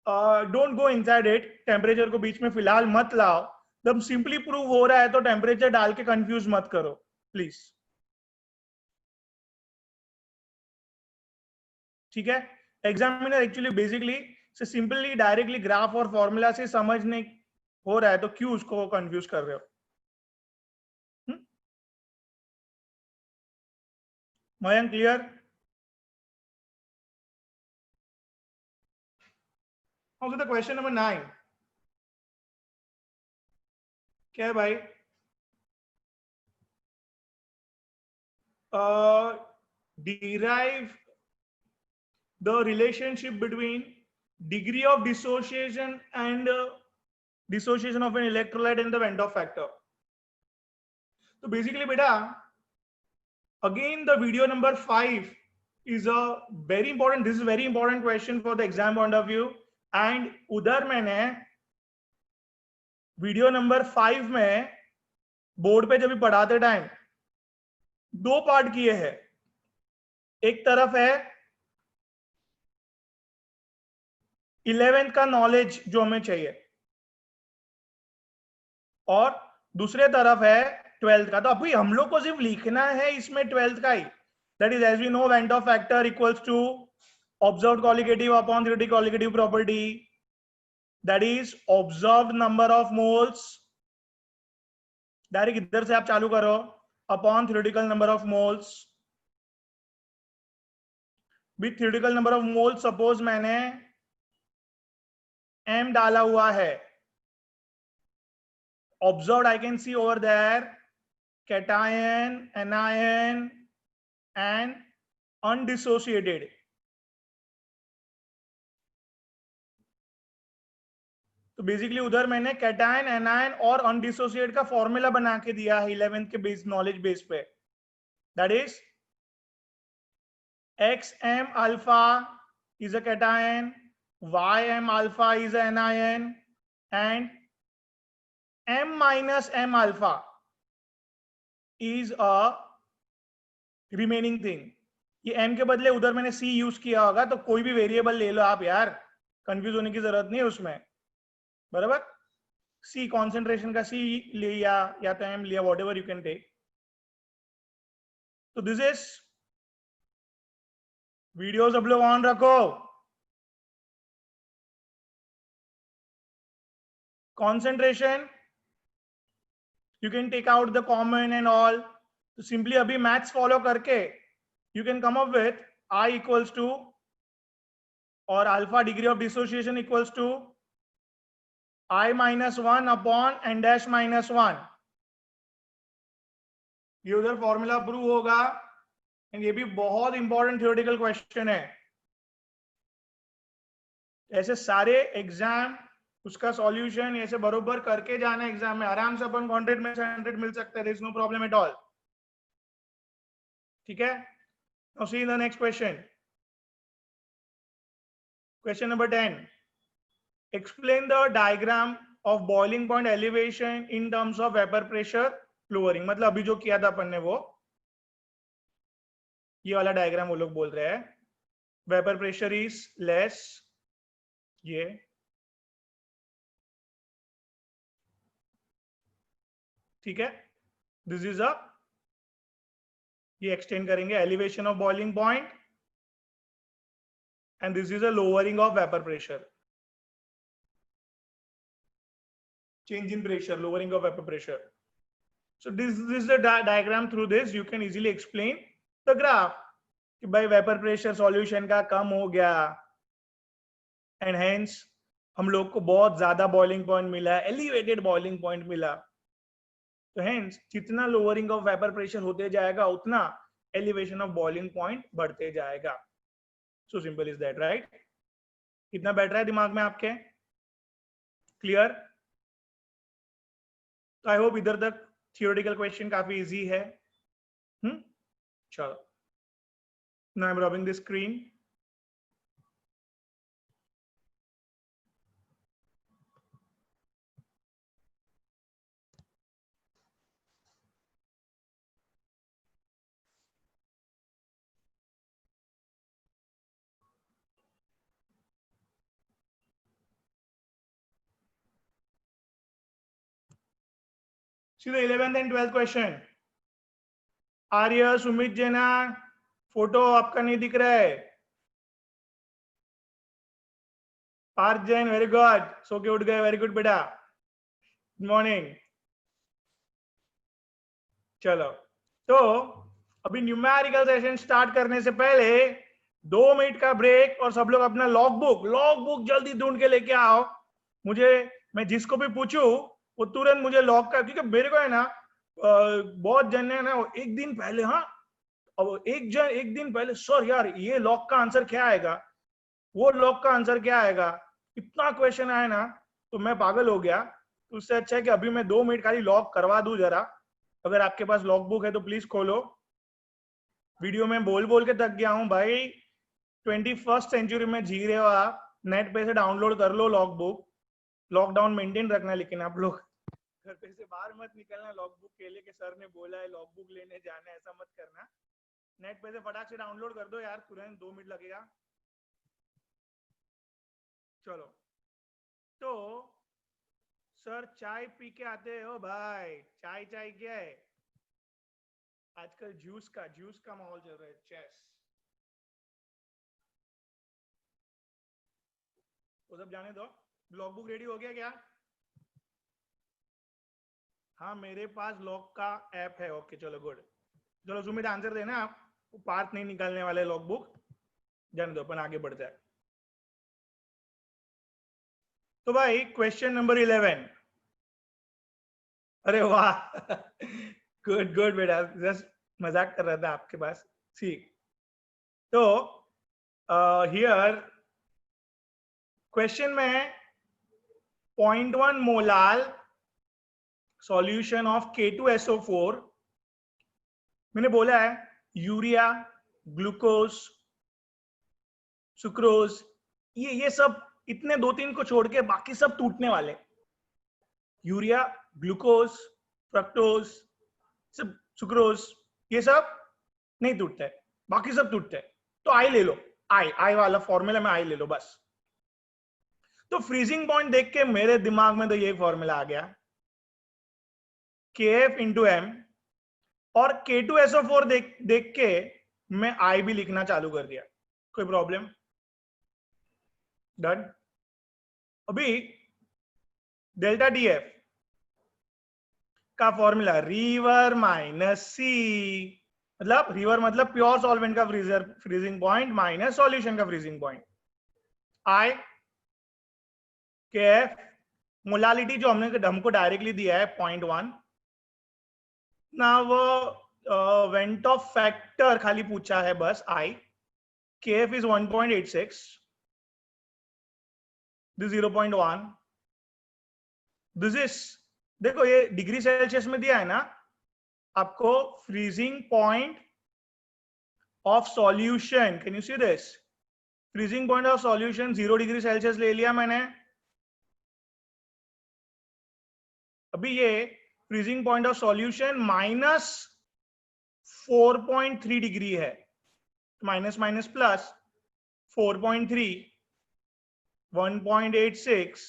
don't go inside it. Temperature को बीच में फिलहाल मत लाओ. जब simply prove हो रहा है तो टेम्परेचर डाल के कंफ्यूज मत करो प्लीज. ठीक है. एग्जामिनर एक्चुअली बेसिकली से सिंपली डायरेक्टली ग्राफ और फॉर्मूला से समझने हो रहा है, तो क्यों उसको कंफ्यूज कर रहे हो. Mayank clear? Also the question number 9. क्या है भाई? Derive the relationship between degree of dissociation and dissociation of an electrolyte and the Van 't Hoff factor. So basically beta, again the video number 5 is a very important, this is a very important question for the exam point of view, and उधर मैंने video number 5 में board पे जब भी पढ़ाते time 2 part किए हैं. एक तरफ है 11th का नॉलेज जो हमें चाहिए, और दूसरे तरफ है 12th का. तो अभी हम लोग को सिर्फ लिखना है इसमें 12th का ही. That is as we know Van 't Hoff factor equals to observed colligative upon theoretical colligative property, that is observed number of moles. Direct इधर से आप चालू करो, upon theoretical number of moles. With theoretical number of moles suppose मैंने m डाला हुआ है. Observed, I can see over there cation, anion and undissociated. तो बेसिकली उधर मैंने कैटायन, एनायन और अनडिसोसिएट का फॉर्मूला बना के दिया है 11th के बेस नॉलेज बेस पे. That is XM alpha is a cation, YM alpha is an anion, and M minus M alpha is a remaining thing. ये M के बदले उधर मैंने C यूज किया होगा, तो कोई भी वेरिएबल ले लो आप यार, कंफ्यूज होने की जरूरत नहीं है उसमें. बराबर? C कॉन्सेंट्रेशन का C लिया या तो M लिया, whatever you can take. तो दिस इज वीडियो सब लोग ऑन रखो. Concentration you can take out the common and all. तो simply अभी maths follow करके you can come up with I equals to or alpha degree of dissociation equals to I minus 1 upon n dash minus 1. ये उधर formula prove होगा, and ये भी बहुत important theoretical question है. ऐसे सारे एग्जाम उसका सॉल्यूशन ऐसे बरोबर करके जाना एग्जाम में, आराम से अपन 100 में 100 मिल सकता है. There is no problem at all. ठीक है? Now see the next question. Question number 10. Explain the diagram of boiling point elevation in terms of vapour pressure lowering. मतलब अभी जो किया था अपन ने वो ये वाला डायग्राम वो लोग बोल रहे हैं. वेपर प्रेशर इज लेस, ये ठीक है. दिस इज अ, ये एक्सटेंड करेंगे elevation of boiling point, and this is a lowering of vapour pressure. Change in pressure, lowering of vapour pressure. So this is the diagram. Through this you can easily explain the graph कि भाई vapour pressure solution का कम हो गया, and hence हम लोग को बहुत ज्यादा बॉइलिंग पॉइंट मिला, एलिवेटेड बॉइलिंग पॉइंट मिला. तो हेंस जितना लोअरिंग ऑफ वेपर प्रेशर होते जाएगा उतना एलिवेशन ऑफ बॉइलिंग पॉइंट बढ़ते जाएगा. So simple is that, right? कितना बैठ रहा है दिमाग में आपके? क्लियर? तो आई होप इधर तक थियोरेटिकल क्वेश्चन काफी इजी है. चलो, now I'm rubbing the screen. See the 11th and 12th question. Arya, Sumit Jena, photo आपका नहीं दिख रहा है. पार्थ जैन, वेरी गुड, सो के उठ गए, वेरी गुड बेटा, गुड मॉर्निंग. चलो, तो अभी न्यूमेरिकल सेशन स्टार्ट करने से पहले 2 मिनट का ब्रेक और सब लोग अपना लॉग बुक जल्दी ढूंढ के लेके आओ। मुझे, मैं जिसको भी पूछूं वो तुरंत मुझे लॉग का, क्योंकि मेरे को है ना बहुत जन है ना एक दिन पहले, हाँ अब एक दिन पहले सर यार ये लॉग का आंसर क्या आएगा, वो लॉग का आंसर क्या आएगा, इतना क्वेश्चन आया ना तो मैं पागल हो गया। तो उससे अच्छा है कि अभी मैं 2 मिनट खाली लॉग करवा दूं जरा। अगर आपके पास लॉग बुक है तो प्लीज खोलो। वीडियो में बोल बोल के थक गया हूं भाई। 21st सेंचुरी में जी रहे हो आप, नेट पे से डाउनलोड कर लो लॉग बुक। लॉकडाउन मेंटेन रखना, लेकिन आप लोग घर पे से बाहर मत निकलना लॉग बुक के लिए कि सर ने बोला है लॉग बुक लेने जाना है, ऐसा मत करना। नेट पे से फटाक से डाउनलोड कर दो यार, तुरंत 2 मिनट लगेगा। चलो, तो सर चाय पी के आते हो भाई, चाय चाय क्या है आजकल, जूस का माहौल चल रहा है। चेस वो सब जाने दो। लॉग बुक रेडी हो गया क्या? हाँ मेरे पास लॉग का ऐप है। ओके चलो गुड। चलो सुमित आंसर देना आप, पार्ट नहीं निकालने वाले लॉग बुक, जाने दो अपन आगे बढ़ते हैं। तो भाई क्वेश्चन नंबर 11। अरे वाह गुड गुड बेटा, जस्ट मजाक कर रहा था आपके पास। ठीक, तो हियर क्वेश्चन में 0.1 मोलाल सॉल्यूशन ऑफ K2SO4, मैंने बोला है यूरिया, ग्लूकोज, सुक्रोज, ये सब इतने 2-3 को छोड़ के बाकी सब टूटने वाले। यूरिया, ग्लूकोज, फ्रक्टोज, सब, सुक्रोज, ये सब नहीं टूटते, बाकी सब टूटते। तो आई ले लो, आई वाला फॉर्मूला में आई ले लो बस। तो फ्रीजिंग पॉइंट देख के मेरे दिमाग में तो ये फॉर्मूला आ गया, KF इंटू एम, और K2SO4 देख के मैं आई भी लिखना चालू कर दिया। कोई प्रॉब्लम? डन। अभी डेल्टा DF का फॉर्मूला रिवर माइनस सी, मतलब रिवर मतलब प्योर सॉल्वेंट का फ्रीजिंग पॉइंट माइनस सॉल्यूशन का फ्रीजिंग पॉइंट। आई KF, मोलालिटी जो हमको डायरेक्टली दिया है 0.1 ना, वो वेंट ऑफ फैक्टर खाली पूछा है बस। I KF is 1.86, this 0.1, this is, देखो ये डिग्री सेल्सियस में दिया है ना आपको, freezing point of solution, can you see this, freezing point of solution 0 degree Celsius ले लिया मैंने। अभी ये freezing point of solution minus 4.3 degree है, minus minus plus 4.3, 1.86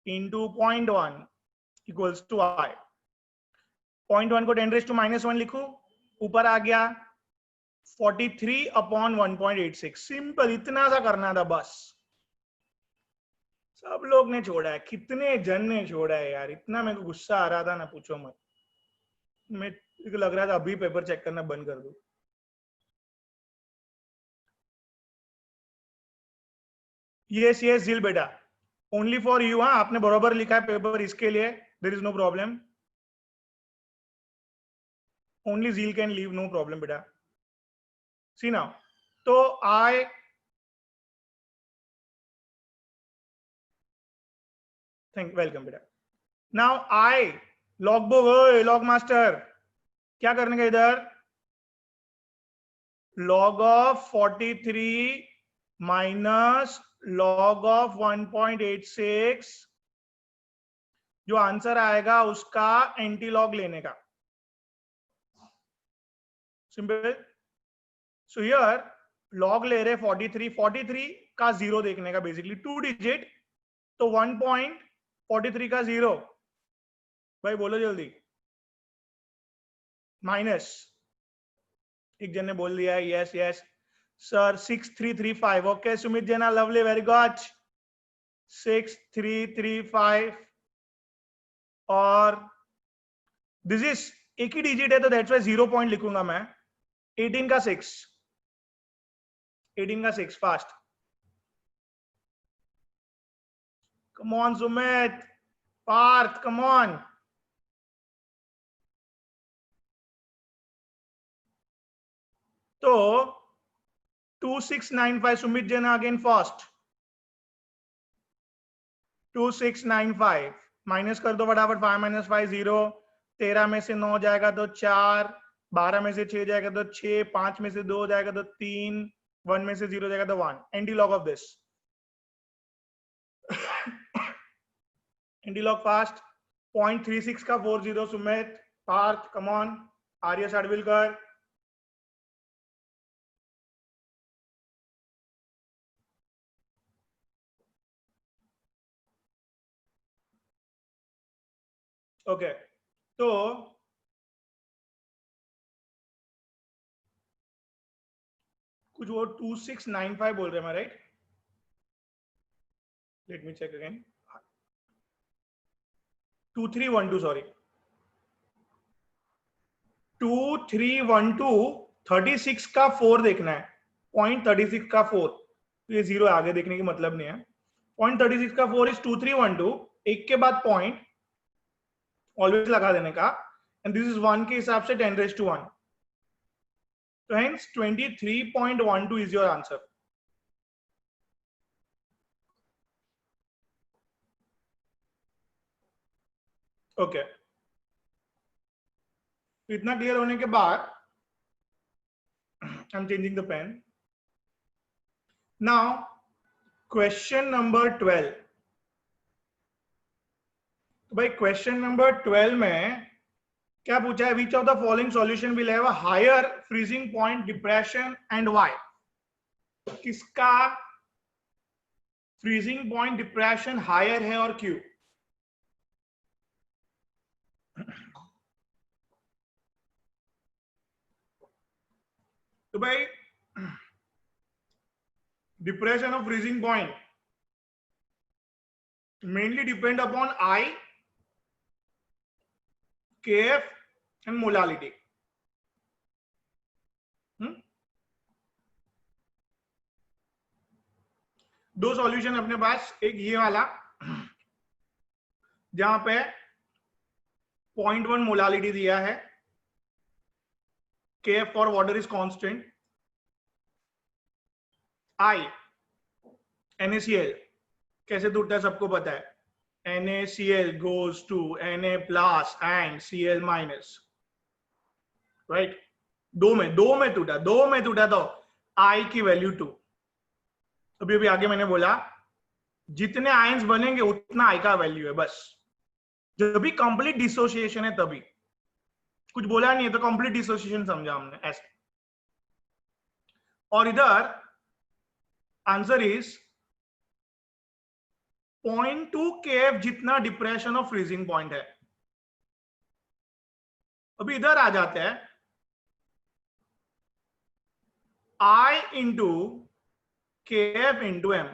into 0.1 equals to i. 0.1 को 10⁻⁻1 लिखूं, ऊपर आ गया 43/1.86। सिंपल, इतना सा करना था बस। सब लोग ने छोड़ा है, कितने जन ने छोड़ा है यार, इतना मेरे को गुस्सा आ रहा था ना पूछो मत। मेरे को लग रहा था अभी पेपर चेक करना बंद कर दूं। यस यस जिल बेटा, ओनली फॉर यू। हाँ आपने बराबर लिखा है पेपर, इसके लिए there is no problem, only Zeel can leave, no problem बेटा। सी नाउ, तो आई थिंक, वेलकम बेटा। Now I log book, log master क्या करने का इधर, log of 43 minus log of 1.86, जो आंसर आएगा उसका एंटी लॉग लेने का। सिंपल। सो हियर लॉग ले रहे 43 का 0 देखने का, बेसिकली 2 डिजिट, तो 1.43 का 0, भाई बोलो जल्दी, माइनस, एक जन ने बोल दिया है yes yes sir 6335। Okay Sumit Jena, lovely, very good, 6335, और दिस इज एक ही डिजिट है तो दैट्स वाई 0 पॉइंट लिखूंगा मैं। 18 का 6, 18 का 6 fast. Come on Sumit, Parth come on. तो 2695 Sumit Jain again fast. 2695 minus कर दो फटाफट, 5 - 5 0, 13 में से 9 जाएगा तो 4, 12 में से 6 जाएगा तो 6, 5 में से 2 जाएगा तो 3, 1 में से 0 जाएगा तो 1। Antilog of this, antilog fast. 0.36 का 40 Sumit, Parth come on, Arya Sadwilkar. Okay तो कुछ वो 2695 बोल रहे हैं, right? Let me check again. 2312 sorry, 2312। 36 का 4 देखना है, 0.36 का 4, तो ये 0 आगे देखने की मतलब नहीं है। 0.36 का 4 इज 2312, एक के बाद पॉइंट ऑलवेज लगा देने का, एंड दिस इज 1 के हिसाब से 10⁻1, तो hence 23.12 is your answer. Okay, तो इतना क्लियर होने के बाद I am changing the pen. Now question number 12। तो भाई क्वेश्चन नंबर 12 में क्या पूछा है? Which of the following solution will have a higher freezing point depression and why? किसका फ्रीजिंग पॉइंट डिप्रेशन हायर है और क्यों? तो भाई depression of freezing point mainly depend upon I, Kf and molality. दो सॉल्यूशन अपने पास, एक ये वाला जहां पे 0.1 मोलालिटी दिया है, Kf for water is constant, I NaCl कैसे टूटता है सबको पता है, NaCl goes to Na plus and Cl minus, right? दो में टूटा तो I की वैल्यू 2। अभी अभी आगे मैंने बोला जितने आयंस बनेंगे उतना I का वैल्यू है, बस। जब भी कंप्लीट डिसोसिएशन है तभी, कुछ बोला नहीं है तो कंप्लीट डिसोसिएशन समझा हमने ऐसे। और इधर आंसर इज 0.2 Kf जितना डिप्रेशन ऑफ फ्रीजिंग पॉइंट है। अभी इधर आ जाते हैं, I into Kf into M।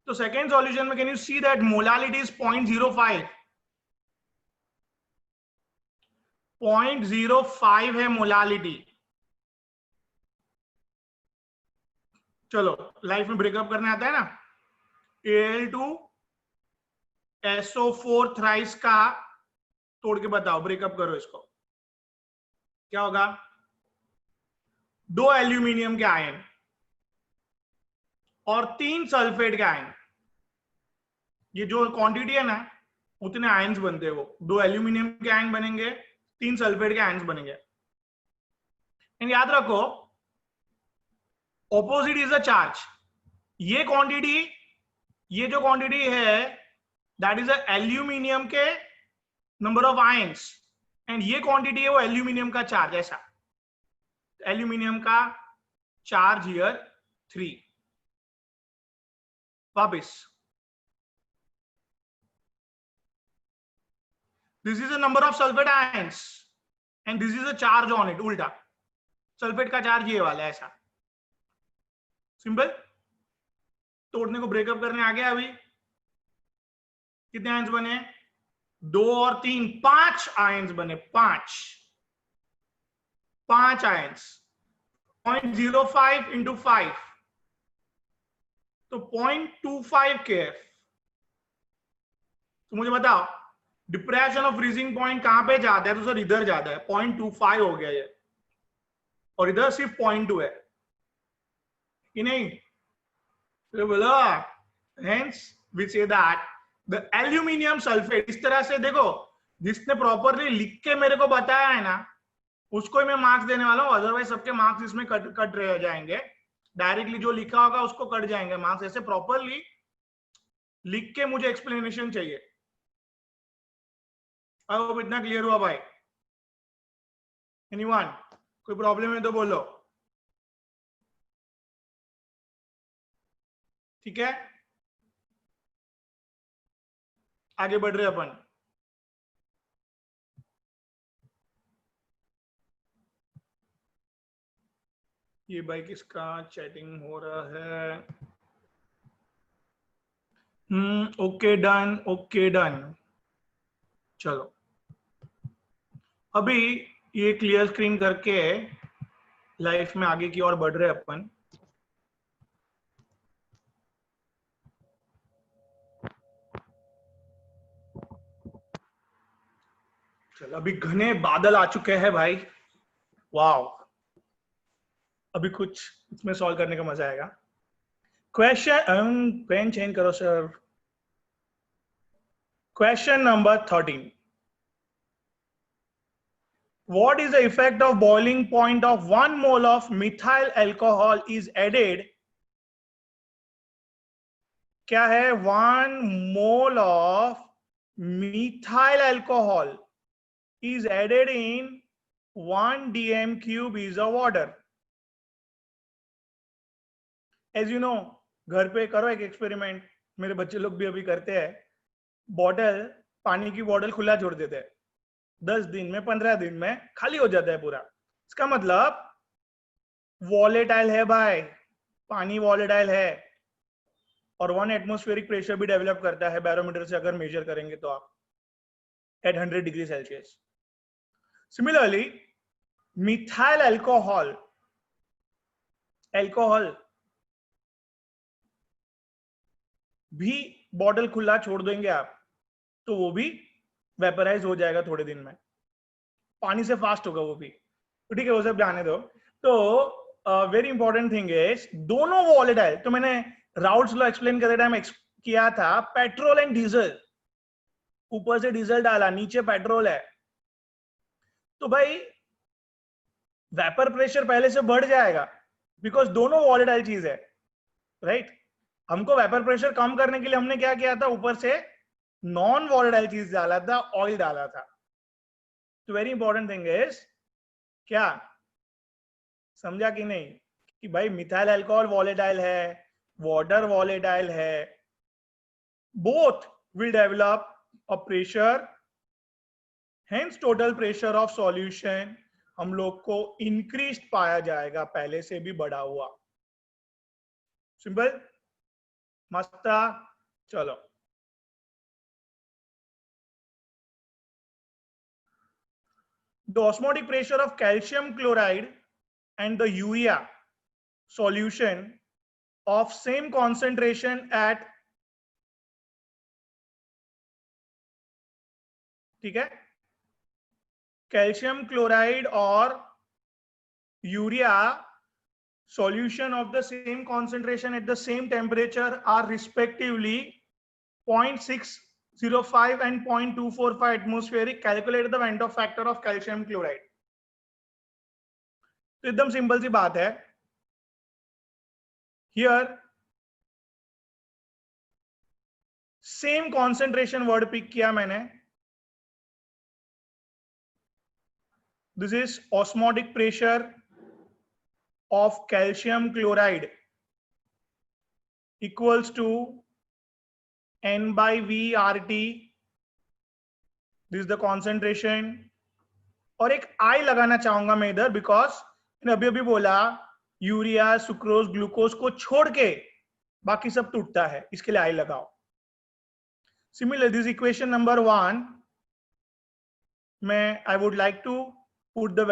तो सेकेंड सॉल्यूशन में can you see that molality is 0.05, 0.05 है मोलालिटी। चलो लाइफ में ब्रेकअप करने आता है ना, Al2SO4 थ्राइस का तोड़ के बताओ, ब्रेकअप करो इसको, क्या होगा? 2 एल्यूमिनियम के आयन और 3 सल्फेट के आयन, ये जो क्वांटिटी है ना उतने आयन्स बनते हैं। वो 2 एल्यूमिनियम के आयन बनेंगे, 3 सल्फेट के आयन्स बनेंगे। एंड याद रखो ऑपोजिट इज अ चार्ज। ये क्वांटिटी, ये जो क्वांटिटी है दैट इज अ एल्यूमिनियम के नंबर ऑफ आयन्स, एंड ये क्वांटिटी है वो एल्यूमिनियम का चार्ज। ऐसा एल्यूमिनियम का चार्ज हियर 3। वापिस this is the number of sulfate ions and this is a charge on it। उल्टा सल्फेट का चार्ज ये वाला है, ऐसा सिंपल। तोड़ने को ब्रेकअप करने आ गया। अभी कितने आयंस बने? 2 और 3, 5 आयंस बने, 5 5 आयंस, 0.05 इंटू 5 तो 0.25 kF। तो मुझे बताओ डिप्रेशन ऑफ फ्रीजिंग पॉइंट कहां पे जाता है? तो सर इधर जाता है, 0.25 हो गया ये, और इधर सिर्फ 0.2 है कि नहीं? तो बोला hence we say that the aluminium sulphate, इस तरह से देखो, जिसने प्रॉपरली लिख के मेरे को बताया है ना उसको ही मैं मार्क्स देने वाला हूं, अदरवाइज सबके मार्क्स इसमें कट रह जाएंगे। डायरेक्टली जो लिखा होगा उसको कट जाएंगे मार्क्स, ऐसे प्रॉपरली लिख के मुझे एक्सप्लेनेशन चाहिए। अब इतना क्लियर हुआ भाई? एनीवन कोई प्रॉब्लम है तो बोलो, ठीक है? आगे बढ़ रहे अपन। ये भाई किसका चैटिंग हो रहा है? Okay done, okay done. चलो अभी ये क्लियर स्क्रीन करके लाइफ में आगे की ओर बढ़ रहे अपन। चलो अभी घने बादल आ चुके हैं भाई, वाओ। अभी कुछ इसमें सॉल्व करने का मजा आएगा। क्वेश्चन पेन चेंज करो sir. Question number 13, what is the effect of boiling point of 1 mole of methyl alcohol is added? क्या है? 1 mole of methyl alcohol is added in 1 dm cube is of water. As you know, घर पे करो एक experiment, मेरे बच्चे लोग भी अभी करते हैं। बॉटल, पानी की बॉटल खुला छोड़ देते हैं, 10 दिन में 15 दिन में खाली हो जाता है पूरा। इसका मतलब वॉलेटाइल है भाई, पानी वॉलेटाइल है, और 1 एटमॉस्फेरिक प्रेशर भी डेवलप करता है बैरोमीटर से अगर मेजर करेंगे तो आप at 100 degree Celsius. Similarly methyl alcohol, alcohol भी बॉटल खुला छोड़ देंगे आप तो वो भी वेपराइज हो जाएगा थोड़े दिन में, पानी से फास्ट होगा वो भी। तो ठीक है वो सब जाने दो। तो वेरी इंपॉर्टेंट थिंग इज दोनों वॉलेटाइल, तो मैंने राउट्स लॉ एक्सप्लेन करते टाइम किया था, पेट्रोल एंड डीजल, ऊपर से डीजल डाला नीचे पेट्रोल है, तो भाई वेपर प्रेशर पहले से बढ़ जाएगा बिकॉज दोनों वॉलेटाइल चीज है, राइट? हमको वेपर प्रेशर कम करने के लिए हमने क्या किया था? ऊपर से नॉन वॉलेटाइल चीज डाला था, ऑयल डाला था। तो वेरी इंपॉर्टेंट थिंग इज, क्या समझा कि नहीं, कि भाई मिथाइल अल्कोहल वॉलेटाइल है, वाटर वॉलेटाइल है, both will develop a pressure, hence total pressure of solution हम लोग को इंक्रीज पाया जाएगा, पहले से भी बढ़ा हुआ। सिंपल, मस्त। चलो the osmotic pressure of calcium chloride and the urea solution of same concentration at, ठीक है, कैल्शियम क्लोराइड और urea solution of the same concentration at the same temperature are respectively 0.605 and 0.245 atmospheric. Calculate the Van't Hoff factor of calcium chloride. तो एकदम simple सी बात है, here same concentration word pick किया मैंने, this is osmotic pressure of calcium chloride equals to N by V RT. This is the concentration. और एक I लगाना चाहूंगा मैं इधर, बिकॉज मैंने अभी अभी बोला यूरिया, सुक्रोज, ग्लूकोज को छोड़ के बाकी सब टूटता है, इसके लिए I लगाओ। सिमिलर दिस इक्वेशन नंबर 1 में I would like to put the